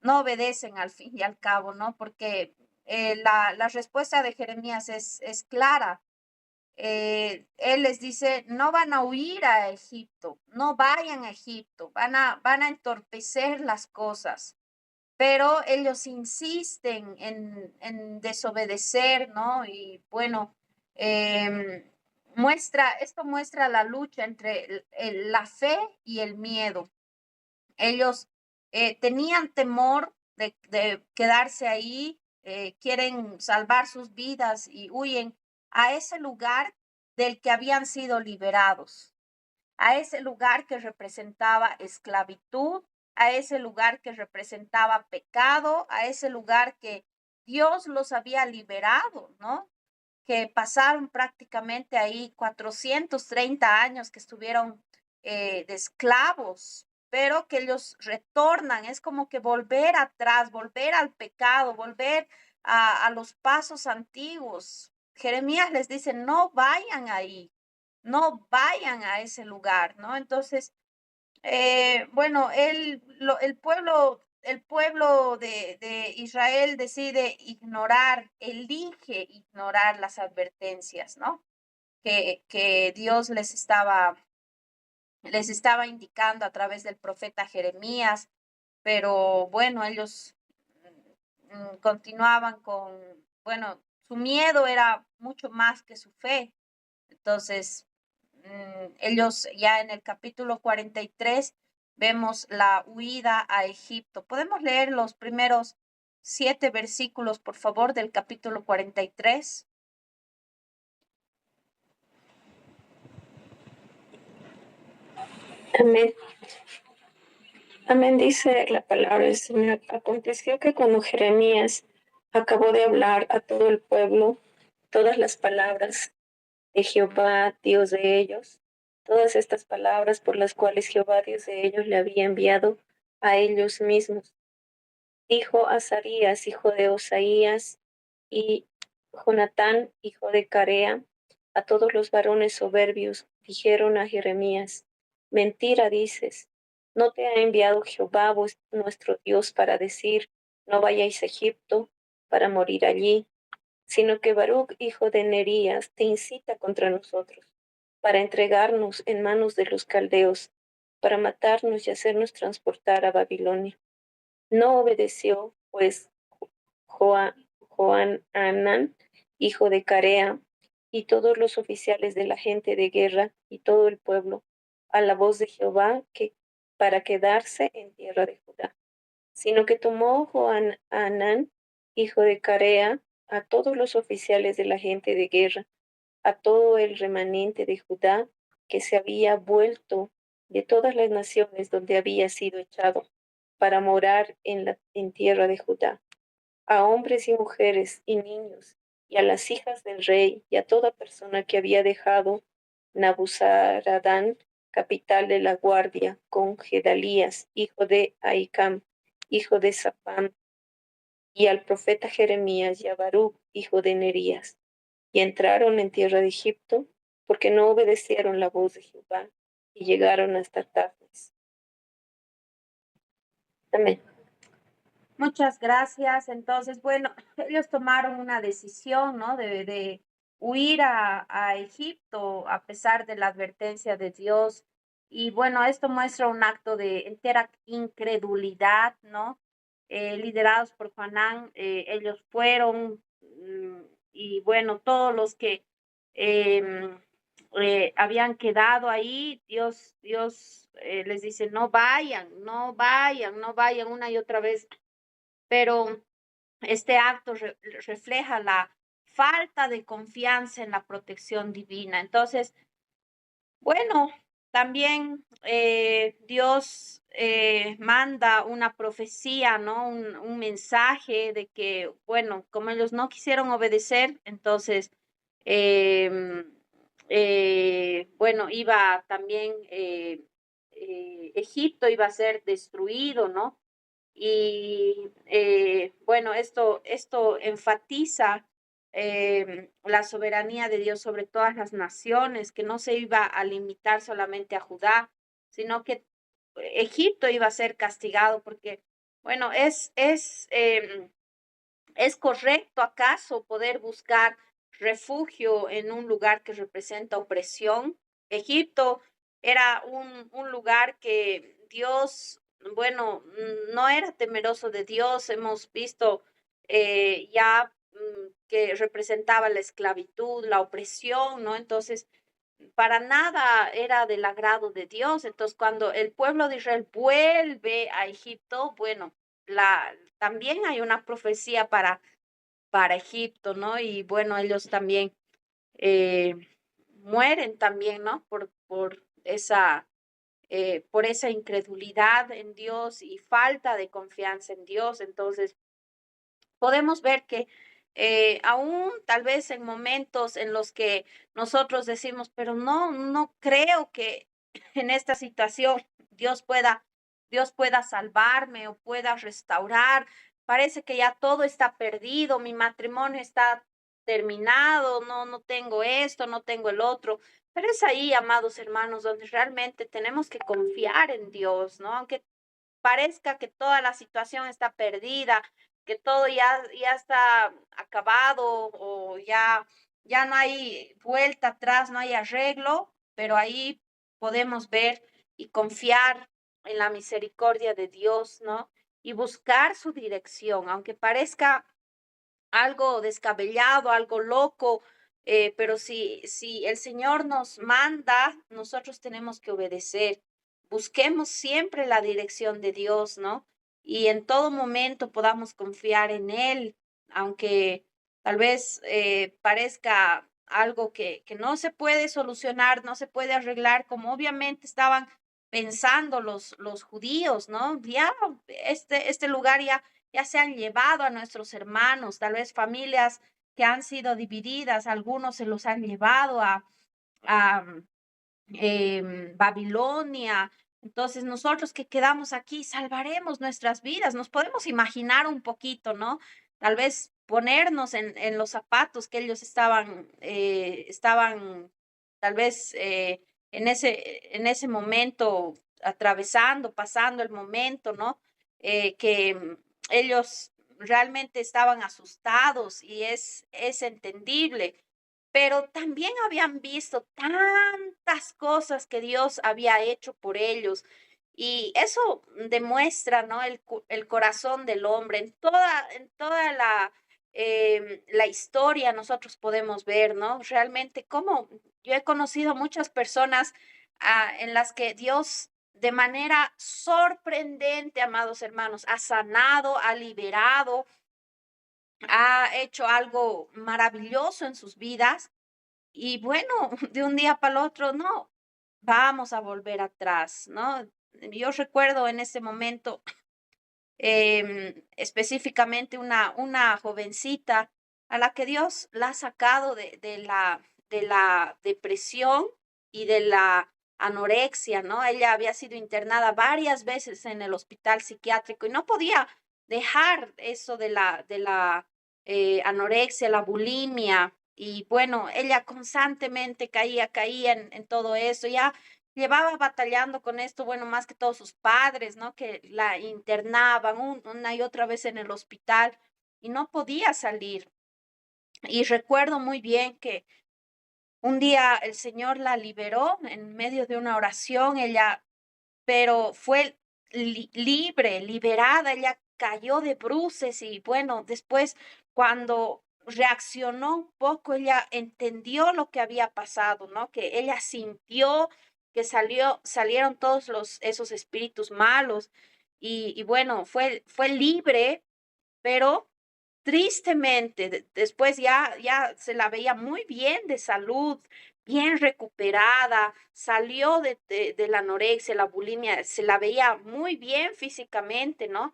obedecen al fin y al cabo, ¿no? Porque la respuesta de Jeremías es clara. Él les dice, no van a huir a Egipto, no vayan a Egipto, van a entorpecer las cosas, pero ellos insisten en desobedecer, ¿no? Y bueno, esto muestra la lucha entre la fe y el miedo. Ellos tenían temor de quedarse ahí, quieren salvar sus vidas y huyen a ese lugar del que habían sido liberados, a ese lugar que representaba esclavitud, a ese lugar que representaba pecado, a ese lugar que Dios los había liberado, ¿no? Que pasaron prácticamente ahí 430 años que estuvieron de esclavos, pero que ellos retornan, es como que volver atrás, volver al pecado, volver a los pasos antiguos. Jeremías les dice, no vayan ahí, no vayan a ese lugar, ¿no? Entonces, el pueblo de Israel decide elige ignorar las advertencias, ¿no? Que Dios les estaba indicando a través del profeta Jeremías, pero bueno, ellos continuaban su miedo era mucho más que su fe. Entonces, ellos ya en el capítulo 43 vemos la huida a Egipto. ¿Podemos leer los primeros 7 versículos, por favor, del capítulo 43? Amén. Amén, dice la palabra del Señor. Aconteció que cuando Jeremías acabó de hablar a todo el pueblo todas las palabras de Jehová, Dios de ellos, todas estas palabras por las cuales Jehová, Dios de ellos, le había enviado a ellos mismos, dijo Azarías, hijo de Osaías, y Jonatán, hijo de Carea, a todos los varones soberbios, dijeron a Jeremías, mentira dices, ¿no te ha enviado Jehová nuestro Dios para decir, no vayáis a Egipto para morir allí? Sino que Baruch, hijo de Nerías, te incita contra nosotros, para entregarnos en manos de los caldeos, para matarnos y hacernos transportar a Babilonia. No obedeció, pues, Joanán, hijo de Carea, y todos los oficiales de la gente de guerra y todo el pueblo, a la voz de Jehová para quedarse en tierra de Judá, sino que tomó Joanán, hijo de Carea, a todos los oficiales de la gente de guerra, a todo el remanente de Judá que se había vuelto de todas las naciones donde había sido echado, para morar en tierra de Judá, a hombres y mujeres y niños, y a las hijas del rey, y a toda persona que había dejado Nabuzaradán, capital de la guardia, con Gedalías, hijo de Ahicam, hijo de Safán, y al profeta Jeremías y a Baruch, hijo de Nerías, y entraron en tierra de Egipto, porque no obedecieron la voz de Jehová y llegaron hasta Tafnes. Amén. Muchas gracias. Entonces, bueno, ellos tomaron una decisión, ¿no? De huir a Egipto a pesar de la advertencia de Dios. Y bueno, esto muestra un acto de entera incredulidad, ¿no? Liderados por Joanán, ellos fueron, y bueno, todos los que em, habían quedado ahí, Dios les dice, no vayan, no vayan, no vayan una y otra vez, pero este acto refleja la falta de confianza en la protección divina. Entonces, bueno, también Dios manda una profecía, ¿no? Un mensaje de que, bueno, como ellos no quisieron obedecer, entonces, em, bueno, iba también, Egipto iba a ser destruido, ¿no? Y bueno, esto enfatiza la soberanía de Dios sobre todas las naciones, que no se iba a limitar solamente a Judá, sino que Egipto iba a ser castigado porque, bueno, ¿es correcto acaso poder buscar refugio en un lugar que representa opresión? Egipto era un lugar que Dios, bueno, no era temeroso de Dios. Hemos visto ya que representaba la esclavitud, la opresión, ¿no? Entonces, para nada era del agrado de Dios. Entonces, cuando el pueblo de Israel vuelve a Egipto, bueno, también hay una profecía para Egipto, ¿no? Y bueno, ellos también eh, mueren también, ¿no? Por esa incredulidad en Dios y falta de confianza en Dios. Entonces, podemos ver que aún tal vez en momentos en los que nosotros decimos, pero no creo que en esta situación Dios pueda, Dios pueda salvarme o pueda restaurar. Parece que ya todo está perdido, mi matrimonio está terminado, no tengo esto, no tengo el otro. Pero es ahí, amados hermanos, donde realmente tenemos que confiar en Dios, ¿no? Aunque parezca que toda la situación está perdida, que todo ya está acabado o ya no hay vuelta atrás, no hay arreglo, pero ahí podemos ver y confiar en la misericordia de Dios, ¿no? Y buscar su dirección, aunque parezca algo descabellado, algo loco, pero si el Señor nos manda, nosotros tenemos que obedecer. Busquemos siempre la dirección de Dios, ¿no? Y en todo momento podamos confiar en Él, aunque tal vez parezca algo que no se puede solucionar, no se puede arreglar, como obviamente estaban pensando los judíos, ¿no? Ya este lugar ya se han llevado a nuestros hermanos, tal vez familias que han sido divididas, algunos se los han llevado a Babilonia. Entonces, nosotros que quedamos aquí, salvaremos nuestras vidas. Nos podemos imaginar un poquito, ¿no? Tal vez ponernos en los zapatos que ellos estaban tal vez en ese momento atravesando, pasando el momento, ¿no? Que ellos realmente estaban asustados y es entendible, pero también habían visto tantas cosas que Dios había hecho por ellos. Y eso demuestra, ¿no? El corazón del hombre. En toda la historia nosotros podemos ver, ¿no? Realmente cómo yo he conocido muchas personas en las que Dios de manera sorprendente, amados hermanos, ha sanado, ha liberado, ha hecho algo maravilloso en sus vidas. Y bueno, de un día para el otro, no, vamos a volver atrás, ¿no? Yo recuerdo en ese momento específicamente una jovencita a la que Dios la ha sacado de la depresión y de la anorexia, ¿no? Ella había sido internada varias veces en el hospital psiquiátrico y no podía dejar eso de la anorexia, la bulimia, y bueno, ella constantemente caía en todo eso, ya llevaba batallando con esto, bueno, más que todos sus padres, ¿no? Que la internaban una y otra vez en el hospital y no podía salir. Y recuerdo muy bien que un día el Señor la liberó en medio de una oración, ella, pero fue libre, liberada, ella cayó de bruces y bueno, después cuando reaccionó un poco, ella entendió lo que había pasado, ¿no? Que ella sintió que salieron todos esos espíritus malos y bueno, fue libre, pero tristemente, después ya se la veía muy bien de salud, bien recuperada, salió de la anorexia, la bulimia, se la veía muy bien físicamente, ¿no?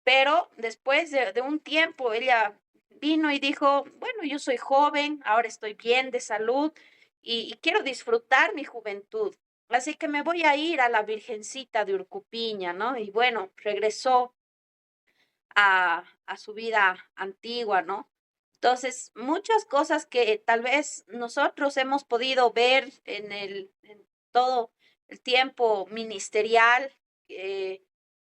Pero después de un tiempo ella vino y dijo, bueno, yo soy joven, ahora estoy bien de salud y quiero disfrutar mi juventud. Así que me voy a ir a la Virgencita de Urcupiña, ¿no? Y bueno, regresó a su vida antigua, ¿no? Entonces, muchas cosas que tal vez nosotros hemos podido ver en todo el tiempo ministerial,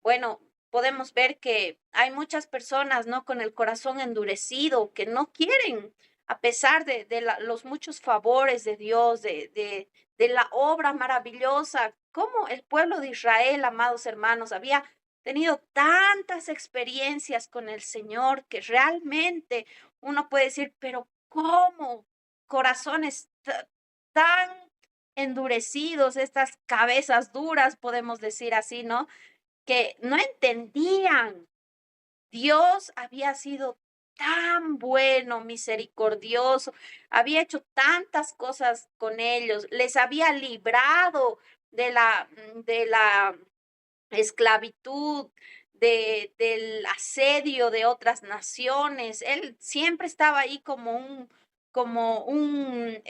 bueno, podemos ver que hay muchas personas, ¿no? Con el corazón endurecido, que no quieren, a pesar de los muchos favores de Dios, de la obra maravillosa, como el pueblo de Israel, amados hermanos, había tenido tantas experiencias con el Señor que realmente uno puede decir, pero ¿cómo? Corazones tan endurecidos, estas cabezas duras, podemos decir así, ¿no? Que no entendían. Dios había sido tan bueno, misericordioso, había hecho tantas cosas con ellos, les había librado de la esclavitud, del asedio de otras naciones. Él siempre estaba ahí como un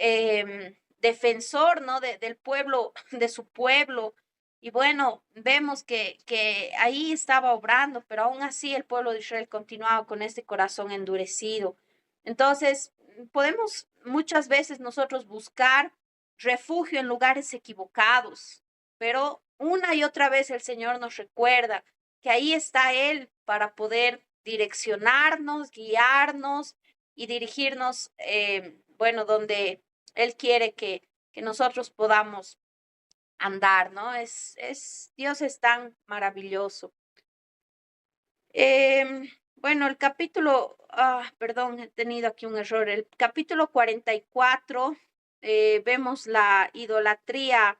defensor, ¿no? Del pueblo, de su pueblo. Y bueno, vemos que ahí estaba obrando, pero aún así el pueblo de Israel continuaba con este corazón endurecido. Entonces, podemos muchas veces nosotros buscar refugio en lugares equivocados, pero una y otra vez el Señor nos recuerda que ahí está Él para poder direccionarnos, guiarnos y dirigirnos, bueno, donde Él quiere que nosotros podamos andar, ¿no? Dios es tan maravilloso. Bueno, el capítulo, perdón, he tenido aquí un error. El capítulo 44, vemos la idolatría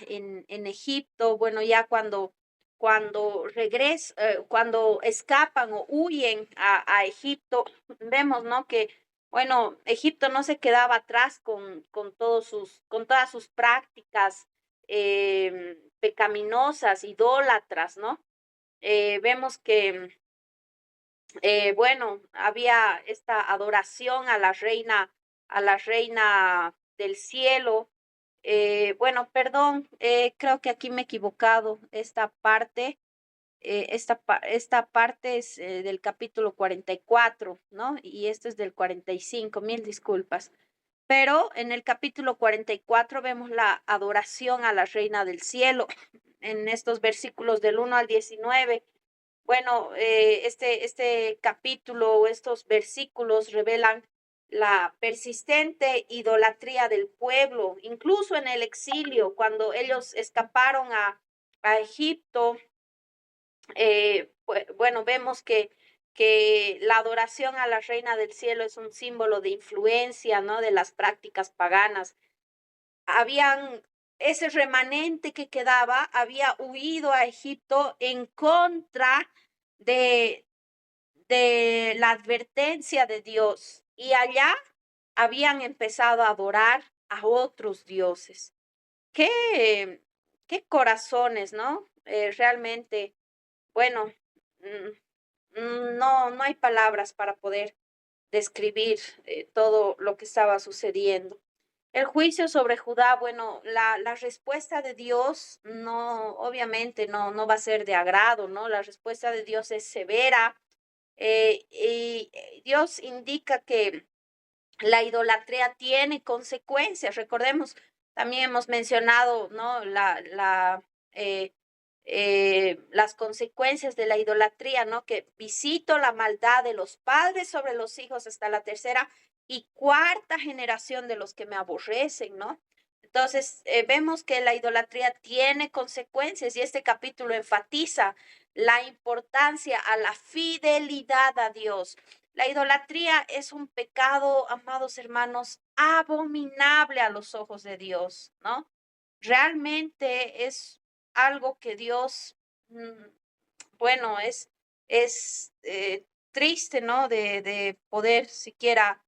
en Egipto. Bueno, ya cuando escapan o huyen a Egipto, vemos, ¿no? Que, bueno, Egipto no se quedaba atrás con todas sus prácticas pecaminosas, idólatras, ¿no? Vemos que, bueno, había esta adoración a la reina del cielo. Bueno, perdón, creo que aquí me he equivocado. Esta parte es del capítulo 44, ¿no? Y esto es del 45, mil disculpas. Pero en el capítulo 44 vemos la adoración a la reina del cielo en estos versículos del 1 al 19. Bueno, este capítulo o estos versículos revelan la persistente idolatría del pueblo, incluso en el exilio, cuando ellos escaparon a Egipto. Bueno, vemos que la adoración a la reina del cielo es un símbolo de influencia, ¿no? De las prácticas paganas. Habían Ese remanente que quedaba había huido a Egipto en contra de, de la advertencia de Dios y allá habían empezado a adorar a otros dioses. Qué, qué corazones, ¿no? Realmente, bueno, no hay palabras para poder describir todo lo que estaba sucediendo. El juicio sobre Judá, bueno, la respuesta de Dios no, obviamente no va a ser de agrado, ¿no? La respuesta de Dios es severa, y Dios indica que la idolatría tiene consecuencias. Recordemos, también hemos mencionado, ¿no? Las consecuencias de la idolatría, ¿no? Que visito la maldad de los padres sobre los hijos hasta la tercera y cuarta generación de los que me aborrecen, ¿no? Entonces, vemos que la idolatría tiene consecuencias y este capítulo enfatiza la importancia a la fidelidad a Dios. La idolatría es un pecado, amados hermanos, abominable a los ojos de Dios, ¿no? Realmente es algo que Dios, bueno, es triste, ¿no? De poder siquiera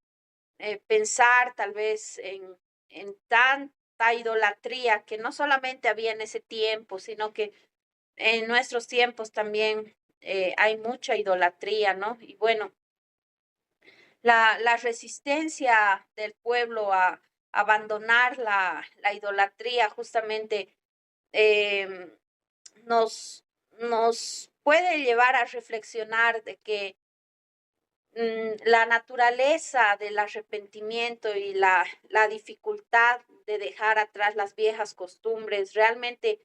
pensar tal vez en tanta idolatría que no solamente había en ese tiempo, sino que en nuestros tiempos también hay mucha idolatría, ¿no? Y bueno, la resistencia del pueblo a abandonar la idolatría justamente em, nos, nos puede llevar a reflexionar de que la naturaleza del arrepentimiento y la dificultad de dejar atrás las viejas costumbres realmente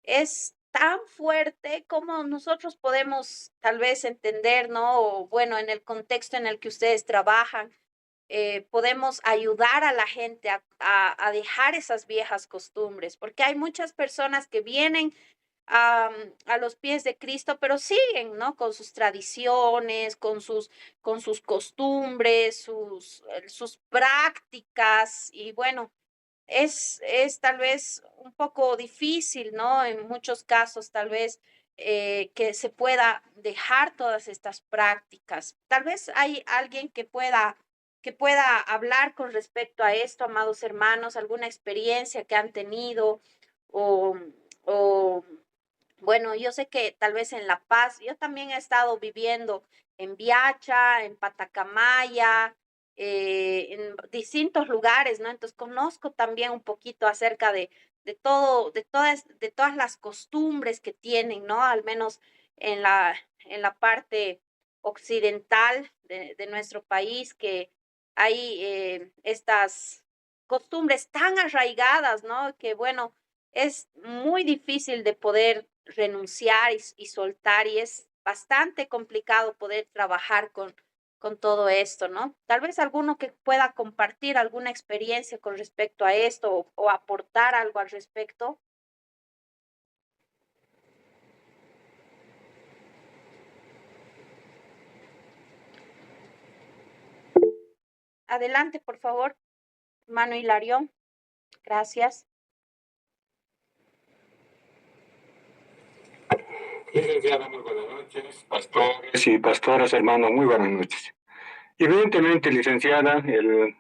es tan fuerte como nosotros podemos tal vez entender, ¿no? O bueno, en el contexto en el que ustedes trabajan, podemos ayudar a la gente a dejar esas viejas costumbres, porque hay muchas personas que vienen a los pies de Cristo, pero siguen, ¿no? Con sus tradiciones, con sus costumbres, sus prácticas, y bueno, es tal vez un poco difícil, ¿no? En muchos casos, tal vez que se pueda dejar todas estas prácticas. Tal vez hay alguien que pueda hablar con respecto a esto, amados hermanos, alguna experiencia que han tenido o, o bueno, yo sé que tal vez en La Paz, yo también he estado viviendo en Viacha, en Patacamaya, en distintos lugares, ¿no? Entonces conozco también un poquito acerca de todo, de todas las costumbres que tienen, ¿no? Al menos en la parte occidental de nuestro país, que hay estas costumbres tan arraigadas, ¿no? Que bueno, es muy difícil de poder renunciar y soltar y es bastante complicado poder trabajar con todo esto, ¿no? Tal vez alguno que pueda compartir alguna experiencia con respecto a esto o aportar algo al respecto. Adelante, por favor, hermano Hilario. Gracias. Licenciada, muy buenas noches. Pastores y pastoras, hermano, muy buenas noches. Evidentemente, licenciada, el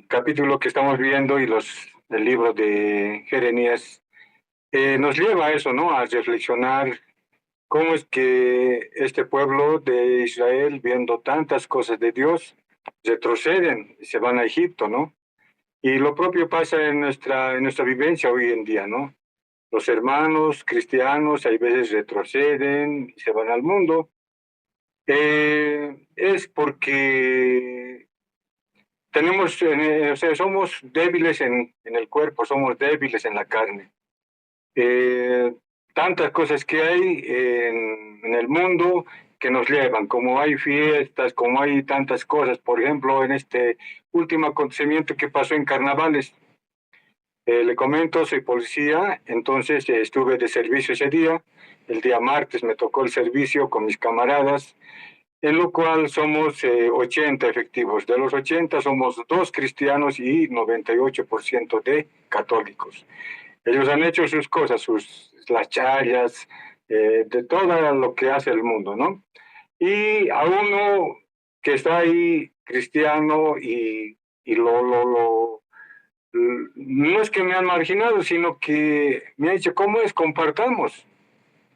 capítulo que estamos viendo y el libro de Jeremías nos lleva a eso, ¿no? A reflexionar cómo es que este pueblo de Israel, viendo tantas cosas de Dios, retroceden y se van a Egipto, ¿no? Y lo propio pasa en nuestra vivencia hoy en día, ¿no? Los hermanos cristianos hay veces retroceden y se van al mundo. Es porque tenemos, o sea, somos débiles en el cuerpo, somos débiles en la carne. Eh, Tantas cosas que hay en el mundo que nos llevan, como hay fiestas, como hay tantas cosas, por ejemplo, en este último acontecimiento que pasó en Carnavales. Le comento, soy policía, entonces estuve de servicio ese día. El día martes me tocó el servicio con mis camaradas, en lo cual somos 80 efectivos. De los 80 somos 2 cristianos y 98% de católicos. Ellos han hecho sus cosas, las chayas, de todo lo que hace el mundo, ¿no? Y a uno que está ahí cristiano y no es que me han marginado, sino que me ha dicho, ¿cómo es? Compartamos,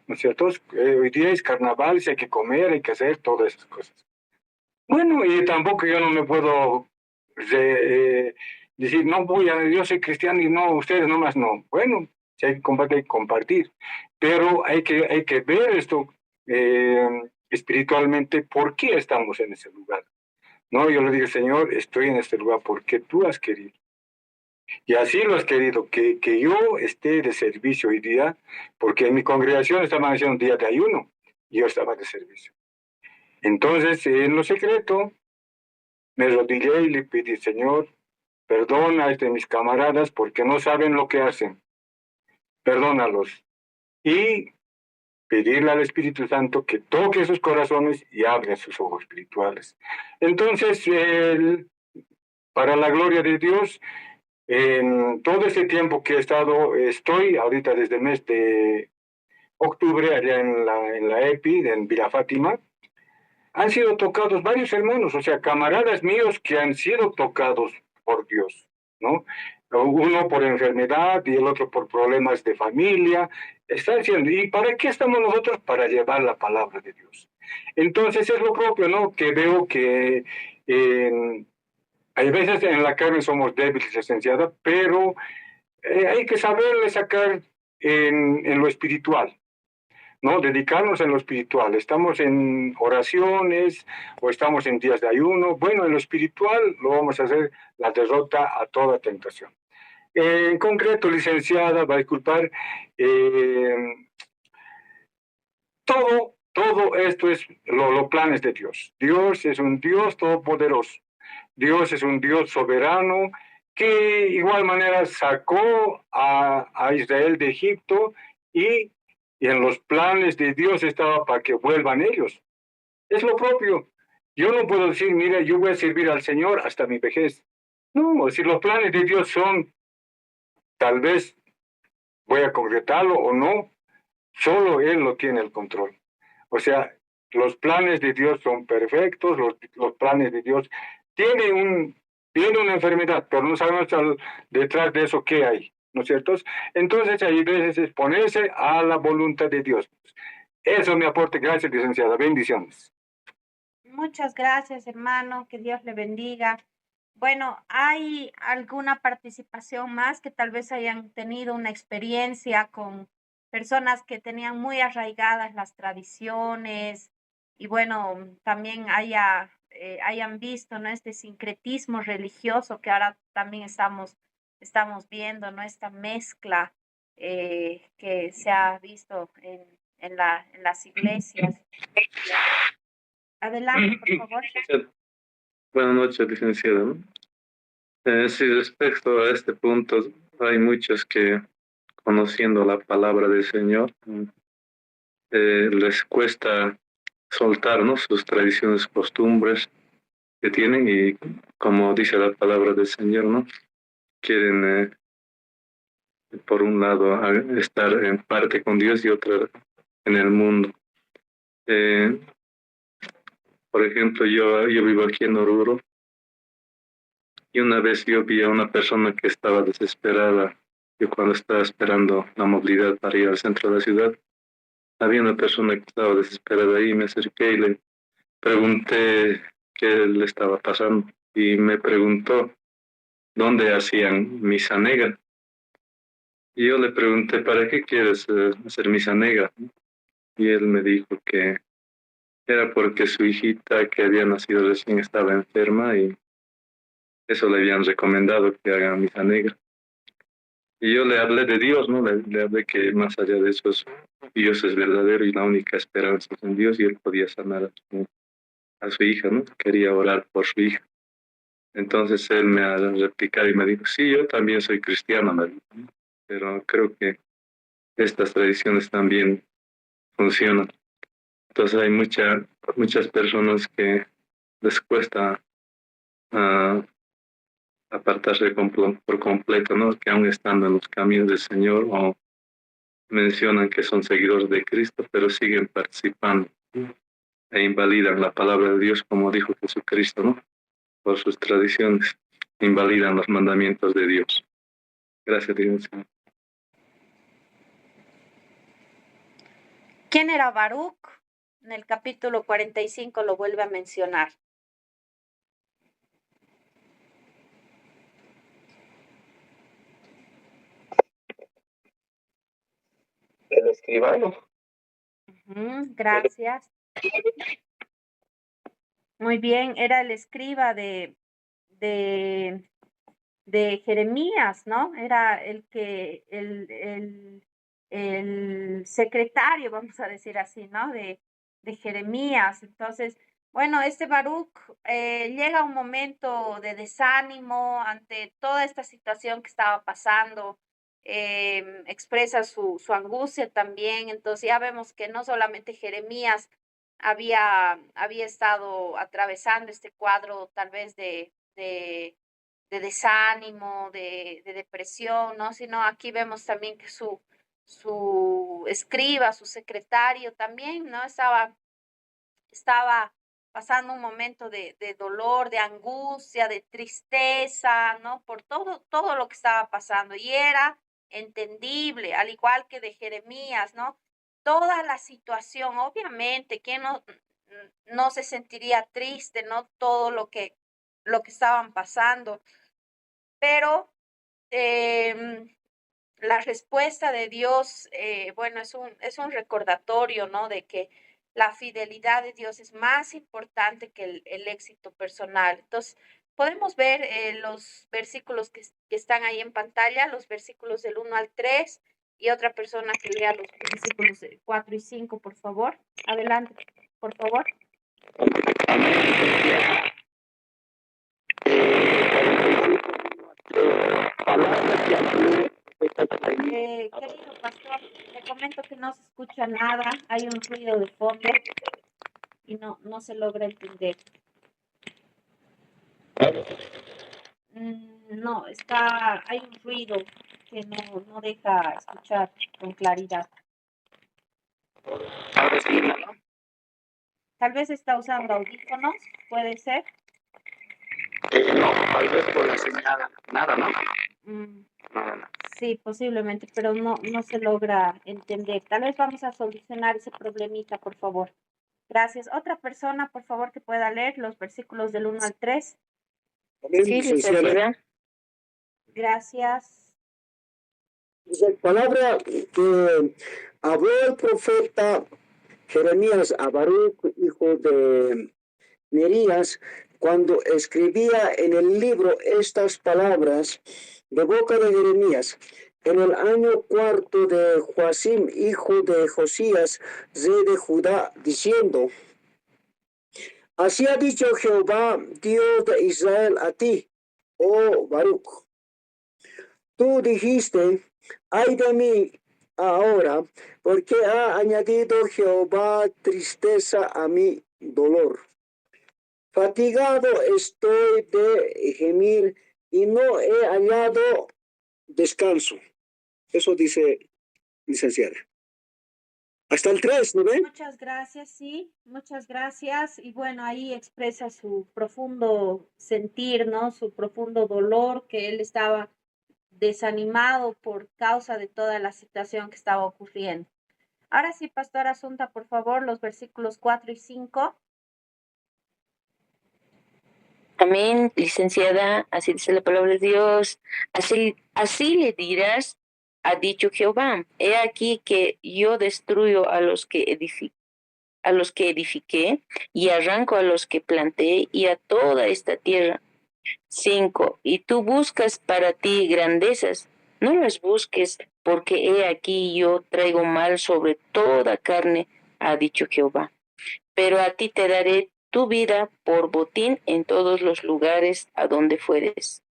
¿no es cierto? Hoy día es carnaval, hay que comer, hay que hacer todas esas cosas. Bueno, y tampoco yo no me puedo decir, no yo soy cristiano y no, ustedes nomás no. Bueno, si hay que compartir, pero hay que ver esto espiritualmente, ¿por qué estamos en ese lugar? No, yo le dije, Señor, estoy en este lugar porque tú has querido. Y así lo has querido, que yo esté de servicio hoy día, porque en mi congregación estaban haciendo un día de ayuno, y yo estaba de servicio. Entonces, en lo secreto, me arrodillé y le pedí, Señor, perdona a mis camaradas porque no saben lo que hacen. Perdónalos. Y pedirle al Espíritu Santo que toque sus corazones y abra sus ojos espirituales. Entonces, para la gloria de Dios, en todo este tiempo que estoy ahorita desde el mes de octubre allá en la EPI, en Villa Fátima, han sido tocados varios hermanos, o sea, camaradas míos que han sido tocados por Dios, ¿no? Uno por enfermedad y el otro por problemas de familia. Están diciendo, ¿y para qué estamos nosotros? Para llevar la palabra de Dios. Entonces es lo propio, ¿no? Que veo que hay veces en la carne somos débiles, licenciada, pero hay que saberle sacar en lo espiritual, ¿no? Dedicarnos en lo espiritual. Estamos en oraciones o estamos en días de ayuno. Bueno, en lo espiritual lo vamos a hacer la derrota a toda tentación. En concreto, licenciada, va a disculpar, todo esto es los planes de Dios. Dios es un Dios todopoderoso. Dios es un Dios soberano que de igual manera sacó a Israel de Egipto y en los planes de Dios estaba para que vuelvan ellos. Es lo propio. Yo no puedo decir, mira, yo voy a servir al Señor hasta mi vejez. No, si los planes de Dios son, tal vez voy a concretarlo o no, solo Él lo tiene el control. O sea, los planes de Dios son perfectos, los planes de Dios tienen una enfermedad, pero no sabemos detrás de eso qué hay, ¿no es cierto? Entonces, hay veces es ponerse a la voluntad de Dios. Eso me aporte. Gracias, licenciada. Bendiciones. Muchas gracias, hermano, que Dios le bendiga. Bueno, ¿hay alguna participación más que tal vez hayan tenido una experiencia con personas que tenían muy arraigadas las tradiciones y bueno, también hayan visto, ¿no? Este sincretismo religioso que ahora también estamos viendo, ¿no? Esta mezcla que se ha visto en las iglesias. Adelante, por favor. Buenas noches, licenciada, ¿no? Sí, respecto a este punto, hay muchos que, conociendo la palabra del Señor, les cuesta soltar, ¿no? Sus tradiciones, costumbres que tienen y, como dice la palabra del Señor, ¿no? Quieren, por un lado, estar en parte con Dios y otra en el mundo. Eh, por ejemplo, yo vivo aquí en Oruro. Y una vez yo vi a una persona que estaba desesperada. Yo cuando estaba esperando la movilidad para ir al centro de la ciudad, había una persona que estaba desesperada ahí. Me acerqué y le pregunté qué le estaba pasando. Y me preguntó dónde hacían misa negra. Y yo le pregunté, ¿para qué quieres hacer misa negra? Y él me dijo que era porque su hijita que había nacido recién estaba enferma y eso le habían recomendado que haga misa negra. Y yo le hablé de Dios, ¿no? Le hablé que más allá de eso, Dios es verdadero y la única esperanza es en Dios y él podía sanar a su hija, ¿no? Quería orar por su hija. Entonces él me ha replicado y me dijo, sí, yo también soy cristiano, me dijo, ¿no? Pero creo que estas tradiciones también funcionan. Entonces hay muchas personas que les cuesta ah, apartarse por completo, ¿no? Que aún estando en los caminos del Señor o mencionan que son seguidores de Cristo, pero siguen participando e invalidan la palabra de Dios, como dijo Jesucristo, ¿no? Por sus tradiciones, invalidan los mandamientos de Dios. Gracias, Dios. ¿Quién era Baruch? En el capítulo 45 lo vuelve a mencionar. El escribano. Gracias. Muy bien, era el escriba de, de Jeremías, ¿no? Era el secretario, vamos a decir así, ¿no? De Jeremías. Entonces, bueno, este Baruch llega un momento de desánimo ante toda esta situación que estaba pasando, expresa su angustia también. Entonces ya vemos que no solamente Jeremías había estado atravesando este cuadro tal vez de desánimo, de depresión, ¿no? Sino aquí vemos también que su escriba, su secretario también, ¿no? Estaba pasando un momento de dolor, de angustia, de tristeza, ¿no? Por todo lo que estaba pasando. Y era entendible, al igual que de Jeremías, ¿no? Toda la situación, obviamente, ¿quién no se sentiría triste, ¿no? Todo lo que estaban pasando. Pero la respuesta de Dios, bueno, es un recordatorio, ¿no? De que la fidelidad de Dios es más importante que el éxito personal. Entonces, podemos ver los versículos que están ahí en pantalla, los versículos del 1 al 3, y otra persona que lea los versículos 4 y 5, por favor. Adelante, por favor. Querido pastor, le comento que no se escucha nada, hay un ruido de fondo y no se logra entender. No, hay un ruido que no deja escuchar con claridad. Tal vez está usando audífonos, puede ser. No, tal vez por la señal, nada, ¿no? Nada. Sí, posiblemente, pero no se logra entender. Tal vez vamos a solucionar ese problemita, por favor. Gracias. Otra persona, por favor, que pueda leer los versículos del 1 al 3. Sí, licenciada. Gracias. Dice, palabra que habló el profeta Jeremías a Baruch, hijo de Nerías, cuando escribía en el libro estas palabras de boca de Jeremías, en el año 4 de Joacim, hijo de Josías, rey de Judá, diciendo: así ha dicho Jehová, Dios de Israel, a ti, oh Baruch. Tú dijiste: ay de mí ahora, porque ha añadido Jehová tristeza a mi dolor. Fatigado estoy de gemir y no he hallado descanso. Eso dice, licenciada. Hasta el 3, ¿no ven? Muchas gracias, sí, muchas gracias. Y bueno, ahí expresa su profundo sentir, ¿no? Su profundo dolor, que él estaba desanimado por causa de toda la situación que estaba ocurriendo. Ahora sí, Pastora Asunta, por favor, los versículos 4 y 5. Amén, licenciada, así dice la palabra de Dios. Así le dirás, ha dicho Jehová, he aquí que yo destruyo a los que edifiqué y arranco a los que planté y a toda esta tierra. 5. Y tú buscas para ti grandezas, no las busques, porque he aquí yo traigo mal sobre toda carne, ha dicho Jehová. Pero a ti te daré tu vida por botín en todos los lugares a donde fueres.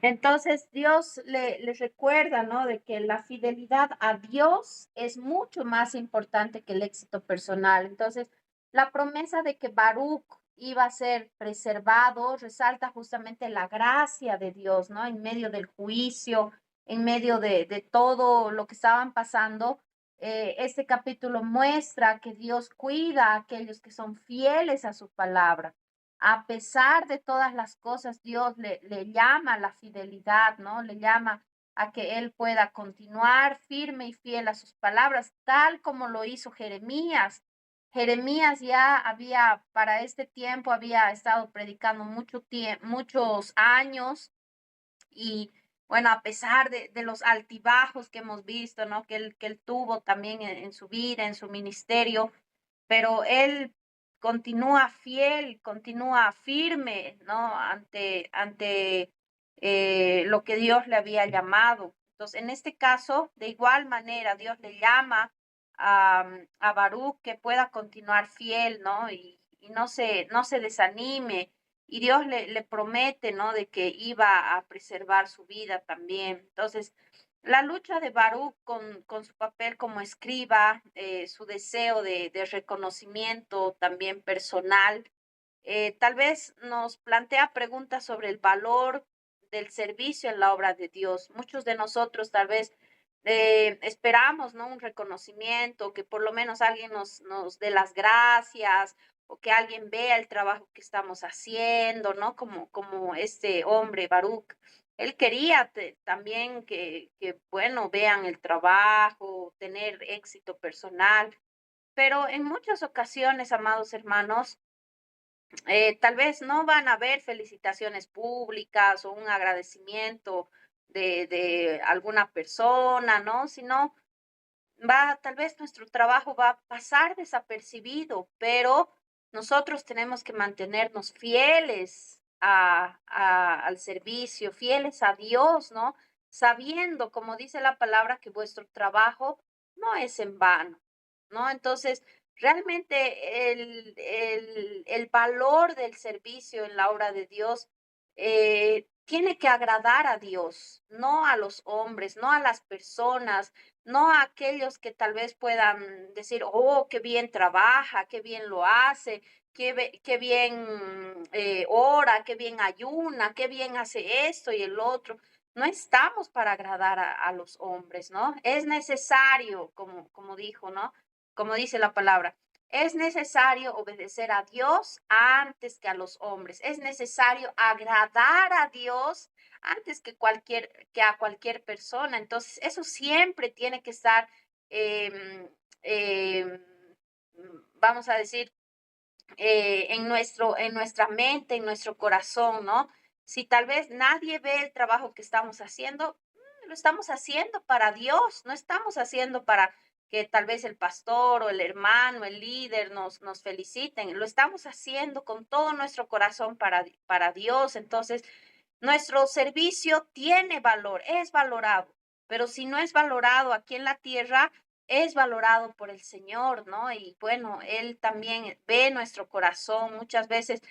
Entonces Dios le recuerda, ¿no? De que la fidelidad a Dios es mucho más importante que el éxito personal. Entonces, la promesa de que Baruch iba a ser preservado resalta justamente la gracia de Dios, ¿no? En medio del juicio, en medio de todo lo que estaban pasando. Este capítulo muestra que Dios cuida a aquellos que son fieles a su palabra. A pesar de todas las cosas, Dios le llama a la fidelidad, ¿no? Le llama a que él pueda continuar firme y fiel a sus palabras, tal como lo hizo Jeremías. Jeremías ya para este tiempo, había estado predicando muchos años, y bueno, a pesar de los altibajos que hemos visto, ¿no? Que él tuvo también en su vida, en su ministerio, pero él continúa fiel, continúa firme, ¿no? Ante lo que Dios le había llamado. Entonces, en este caso, de igual manera, Dios le llama a Baruch que pueda continuar fiel, ¿no? Y no se desanime. Y Dios le promete, ¿no? De que iba a preservar su vida también. Entonces, la lucha de Baruch con su papel como escriba, su deseo de reconocimiento también personal, tal vez nos plantea preguntas sobre el valor del servicio en la obra de Dios. Muchos de nosotros tal vez esperamos, ¿no? Un reconocimiento, que por lo menos alguien nos dé las gracias o que alguien vea el trabajo que estamos haciendo, ¿no? Como este hombre, Baruch. Él quería también bueno, vean el trabajo, tener éxito personal, pero en muchas ocasiones, amados hermanos, tal vez no van a haber felicitaciones públicas o un agradecimiento de alguna persona, ¿no? Sino tal vez nuestro trabajo va a pasar desapercibido, pero nosotros tenemos que mantenernos fieles al servicio, fieles a Dios, ¿no? Sabiendo, como dice la palabra, que vuestro trabajo no es en vano, ¿no? Entonces, realmente el valor del servicio en la obra de Dios tiene que agradar a Dios, no a los hombres, no a las personas, no a aquellos que tal vez puedan decir, oh, qué bien trabaja, qué bien lo hace, qué bien ora, qué bien ayuna, qué bien hace esto y el otro. No estamos para agradar a los hombres, ¿no? Es necesario, como dijo, ¿no? Como dice la palabra, es necesario obedecer a Dios antes que a los hombres. Es necesario agradar a Dios antes que a cualquier persona. Entonces, eso siempre tiene que estar, em, em, vamos a decir, en nuestra mente, en nuestro corazón, ¿no? Si tal vez nadie ve el trabajo que estamos haciendo, lo estamos haciendo para Dios, no estamos haciendo para que tal vez el pastor o el hermano, el líder nos feliciten, lo estamos haciendo con todo nuestro corazón para Dios. Entonces, nuestro servicio tiene valor, es valorado, pero si no es valorado aquí en la tierra, es valorado por el Señor, ¿no? Y bueno, Él también ve nuestro corazón. Muchas veces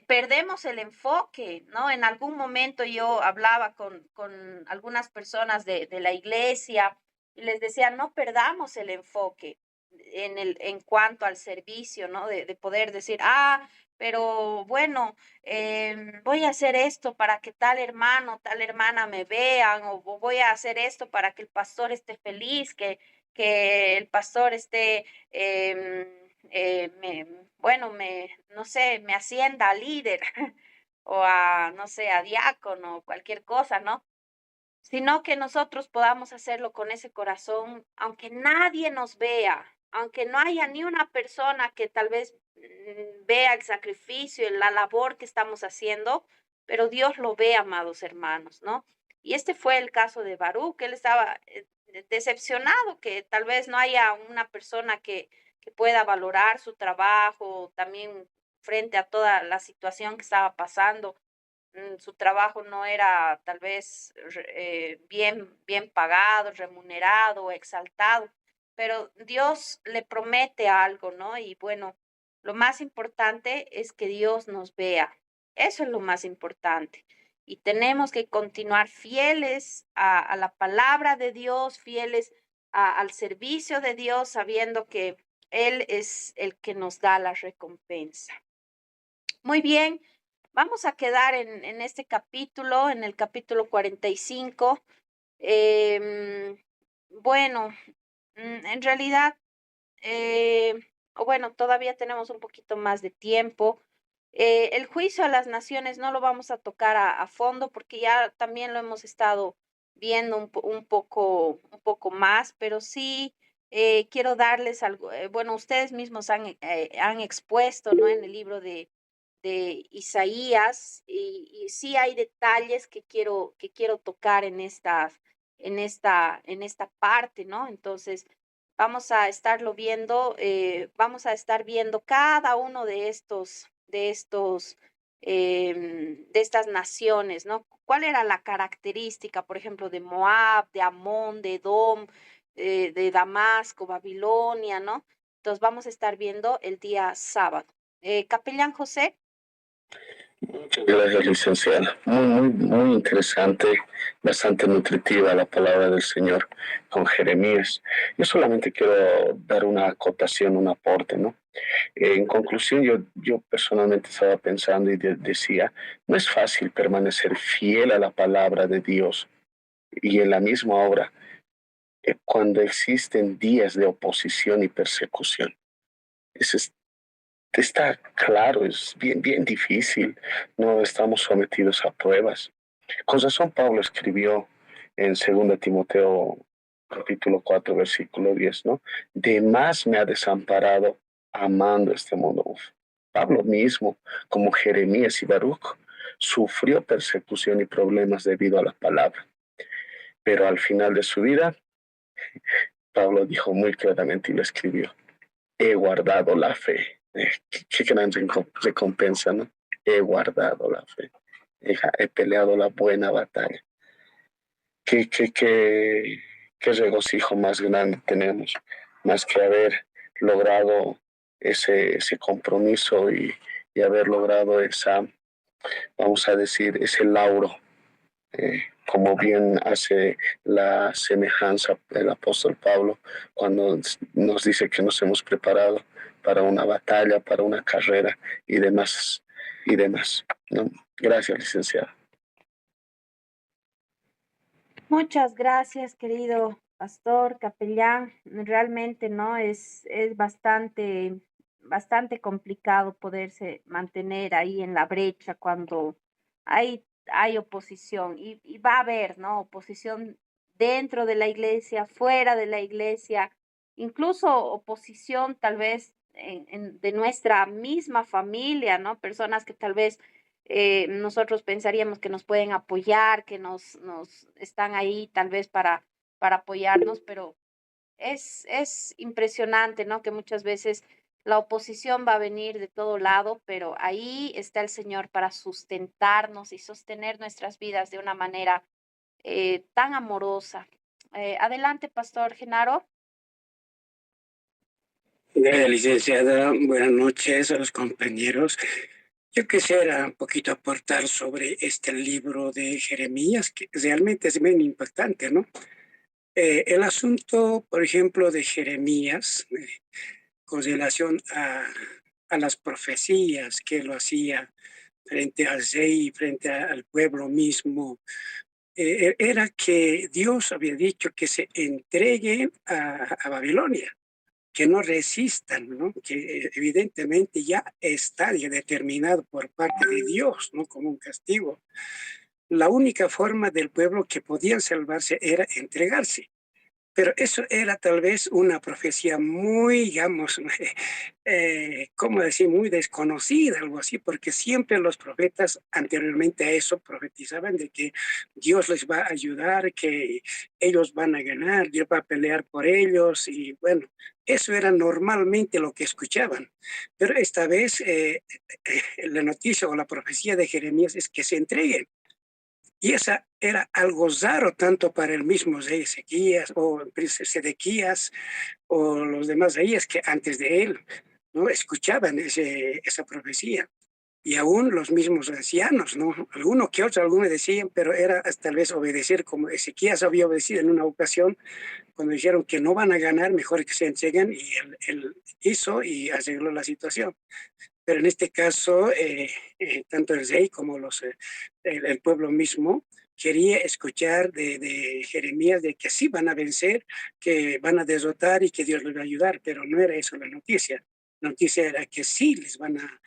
perdemos el enfoque, ¿no? En algún momento yo hablaba con algunas personas de la iglesia y les decía, no perdamos el enfoque en cuanto al servicio, ¿no? De poder decir, pero bueno, voy a hacer esto para que tal hermano, tal hermana me vean, o voy a hacer esto para que el pastor esté feliz, que el pastor esté, bueno, no sé, me ascienda a líder o no sé, a diácono, cualquier cosa, ¿no? Sino que nosotros podamos hacerlo con ese corazón, aunque nadie nos vea, aunque no haya ni una persona que tal vez vea el sacrificio, la labor que estamos haciendo, pero Dios lo ve, amados hermanos, ¿no? Y este fue el caso de Baruch, él estaba decepcionado que tal vez no haya una persona que pueda valorar su trabajo, también frente a toda la situación que estaba pasando. Su trabajo no era tal vez bien pagado, remunerado, exaltado, pero Dios le promete algo, ¿no? Y bueno, lo más importante es que Dios nos vea. Eso es lo más importante. Y tenemos que continuar fieles a la palabra de Dios, fieles al servicio de Dios, sabiendo que Él es el que nos da la recompensa. Muy bien. Vamos a quedar en este capítulo, en el capítulo 45. Bueno, en realidad, o bueno, todavía tenemos un poquito más de tiempo. El juicio a las naciones no lo vamos a tocar a fondo porque ya también lo hemos estado viendo un poco más, pero sí quiero darles algo. Bueno, ustedes mismos han expuesto, ¿no? En el libro de Isaías y sí hay detalles que quiero tocar en esta parte, ¿no? Entonces, Vamos a estarlo viendo, vamos a estar viendo cada uno de estas naciones, ¿no? ¿Cuál era la característica, por ejemplo, de Moab, de Amón, de Edom, de Damasco, Babilonia, ¿no? Entonces vamos a estar viendo el día sábado. Capellán José. Muchas gracias, licenciada. Muy interesante, bastante nutritiva la palabra del Señor con Jeremías. Yo solamente quiero dar una acotación, un aporte, ¿no? En conclusión, yo personalmente estaba pensando y decía, no es fácil permanecer fiel a la palabra de Dios y en la misma obra cuando existen días de oposición y persecución. Eso está claro, es bien difícil. No estamos sometidos a pruebas. Con razón Pablo escribió en 2 Timoteo capítulo 4, versículo 10, ¿no? De más me ha desamparado amando este mundo. Uf. Pablo mismo, como Jeremías y Baruch, sufrió persecución y problemas debido a la palabra. Pero al final de su vida, Pablo dijo muy claramente y lo escribió, he guardado la fe. Qué gran recompensa, ¿no? He guardado la fe. He peleado la buena batalla. Qué regocijo más grande tenemos, más que haber logrado ese compromiso y haber logrado esa, vamos a decir, ese lauro, como bien hace la semejanza el apóstol Pablo cuando nos dice que nos hemos preparado para una batalla, para una carrera y demás, ¿no? Gracias, licenciado. Muchas gracias, querido pastor, capellán. Realmente, ¿no? Es bastante complicado poderse mantener ahí en la brecha cuando hay oposición y va a haber, ¿no? Oposición dentro de la iglesia, fuera de la iglesia, incluso oposición tal vez de nuestra misma familia, ¿no? Personas que tal vez nosotros pensaríamos que nos pueden apoyar, que nos están ahí tal vez para apoyarnos, pero es impresionante, ¿no? Que muchas veces la oposición va a venir de todo lado, pero ahí está el Señor para sustentarnos y sostener nuestras vidas de una manera tan amorosa. Adelante, Pastor Genaro. Gracias, licenciada. Buenas noches a los compañeros. Yo quisiera un poquito aportar sobre este libro de Jeremías, que realmente es bien impactante, ¿no? El asunto, por ejemplo, de Jeremías, con relación a las profecías que lo hacía frente al rey, frente al pueblo mismo, era que Dios había dicho que se entreguen a Babilonia, que no resistan, ¿no? Que evidentemente ya está determinado por parte de Dios, ¿no? Como un castigo. La única forma del pueblo que podían salvarse era entregarse. Pero eso era tal vez una profecía muy, digamos, ¿cómo decir? Muy desconocida, algo así, porque siempre los profetas anteriormente a eso profetizaban de que Dios les va a ayudar, que ellos van a ganar, Dios va a pelear por ellos, y bueno, eso era normalmente lo que escuchaban. Pero esta vez la noticia o la profecía de Jeremías es que se entreguen. Y esa era algo raro tanto para el mismo rey Ezequías o Sedequías o los demás reyes que antes de él no escuchaban esa profecía. Y aún los mismos ancianos, ¿no? Algunos decían, pero era tal vez obedecer como Ezequías había obedecido en una ocasión cuando dijeron que no van a ganar, mejor que se entreguen, y él hizo y arregló la situación. Pero en este caso, tanto el rey como el pueblo mismo quería escuchar de Jeremías de que sí van a vencer, que van a derrotar y que Dios les va a ayudar, pero no era eso la noticia. La noticia era que sí les van a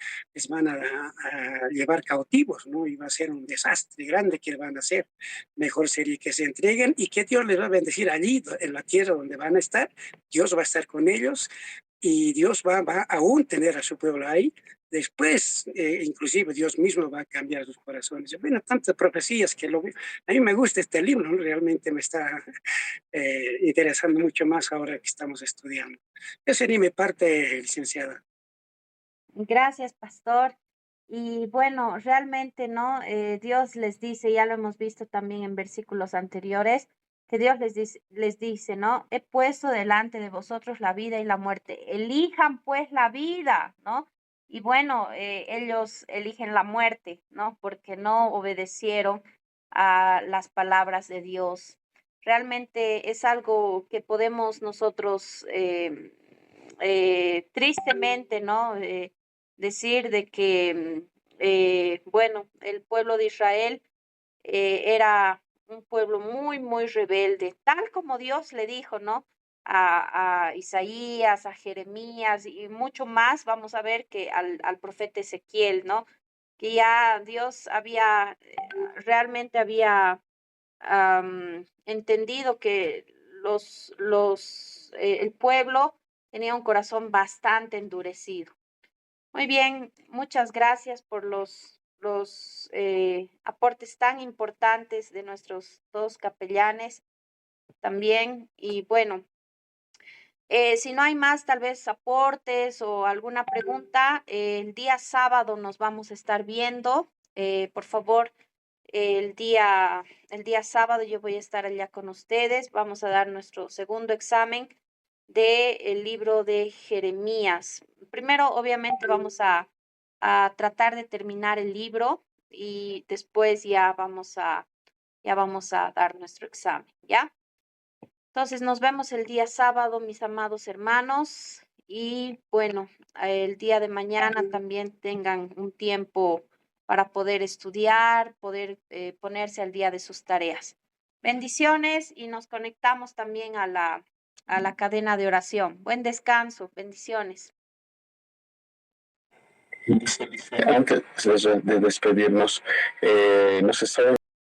llevar cautivos, ¿no? Y va a ser un desastre grande que van a hacer. Mejor sería que se entreguen y que Dios les va a bendecir allí, en la tierra donde van a estar. Dios va a estar con ellos, y Dios va a aún tener a su pueblo ahí. Después, inclusive, Dios mismo va a cambiar sus corazones. Bueno, tantas profecías que a mí me gusta este libro, ¿no? Realmente me está interesando mucho más ahora que estamos estudiando. Esa sería mi parte, licenciada. Gracias, pastor. Y bueno, realmente, ¿no? Dios les dice, ya lo hemos visto también en versículos anteriores, que Dios les dice, ¿no? He puesto delante de vosotros la vida y la muerte. Elijan pues la vida, ¿no? Y bueno, ellos eligen la muerte, ¿no? Porque no obedecieron a las palabras de Dios. Realmente es algo que podemos nosotros, tristemente, ¿no? Decir de que, bueno, el pueblo de Israel era un pueblo muy, muy rebelde, tal como Dios le dijo, ¿no? A Isaías, a Jeremías y mucho más, vamos a ver que al profeta Ezequiel, ¿no? Que ya Dios había, realmente había entendido que el pueblo tenía un corazón bastante endurecido. Muy bien, muchas gracias por los aportes tan importantes de nuestros dos capellanes también. Y bueno, si no hay más tal vez aportes o alguna pregunta, el día sábado nos vamos a estar viendo. Por favor, el día sábado yo voy a estar allá con ustedes. Vamos a dar nuestro segundo examen del libro de Jeremías. Primero, obviamente, vamos a tratar de terminar el libro y después ya vamos a dar nuestro examen, ¿ya? Entonces, nos vemos el día sábado, mis amados hermanos, y bueno, el día de mañana también tengan un tiempo para poder estudiar, poder ponerse al día de sus tareas. Bendiciones y nos conectamos también a la cadena de oración. Buen descanso, bendiciones. Antes de despedirnos, nos estaba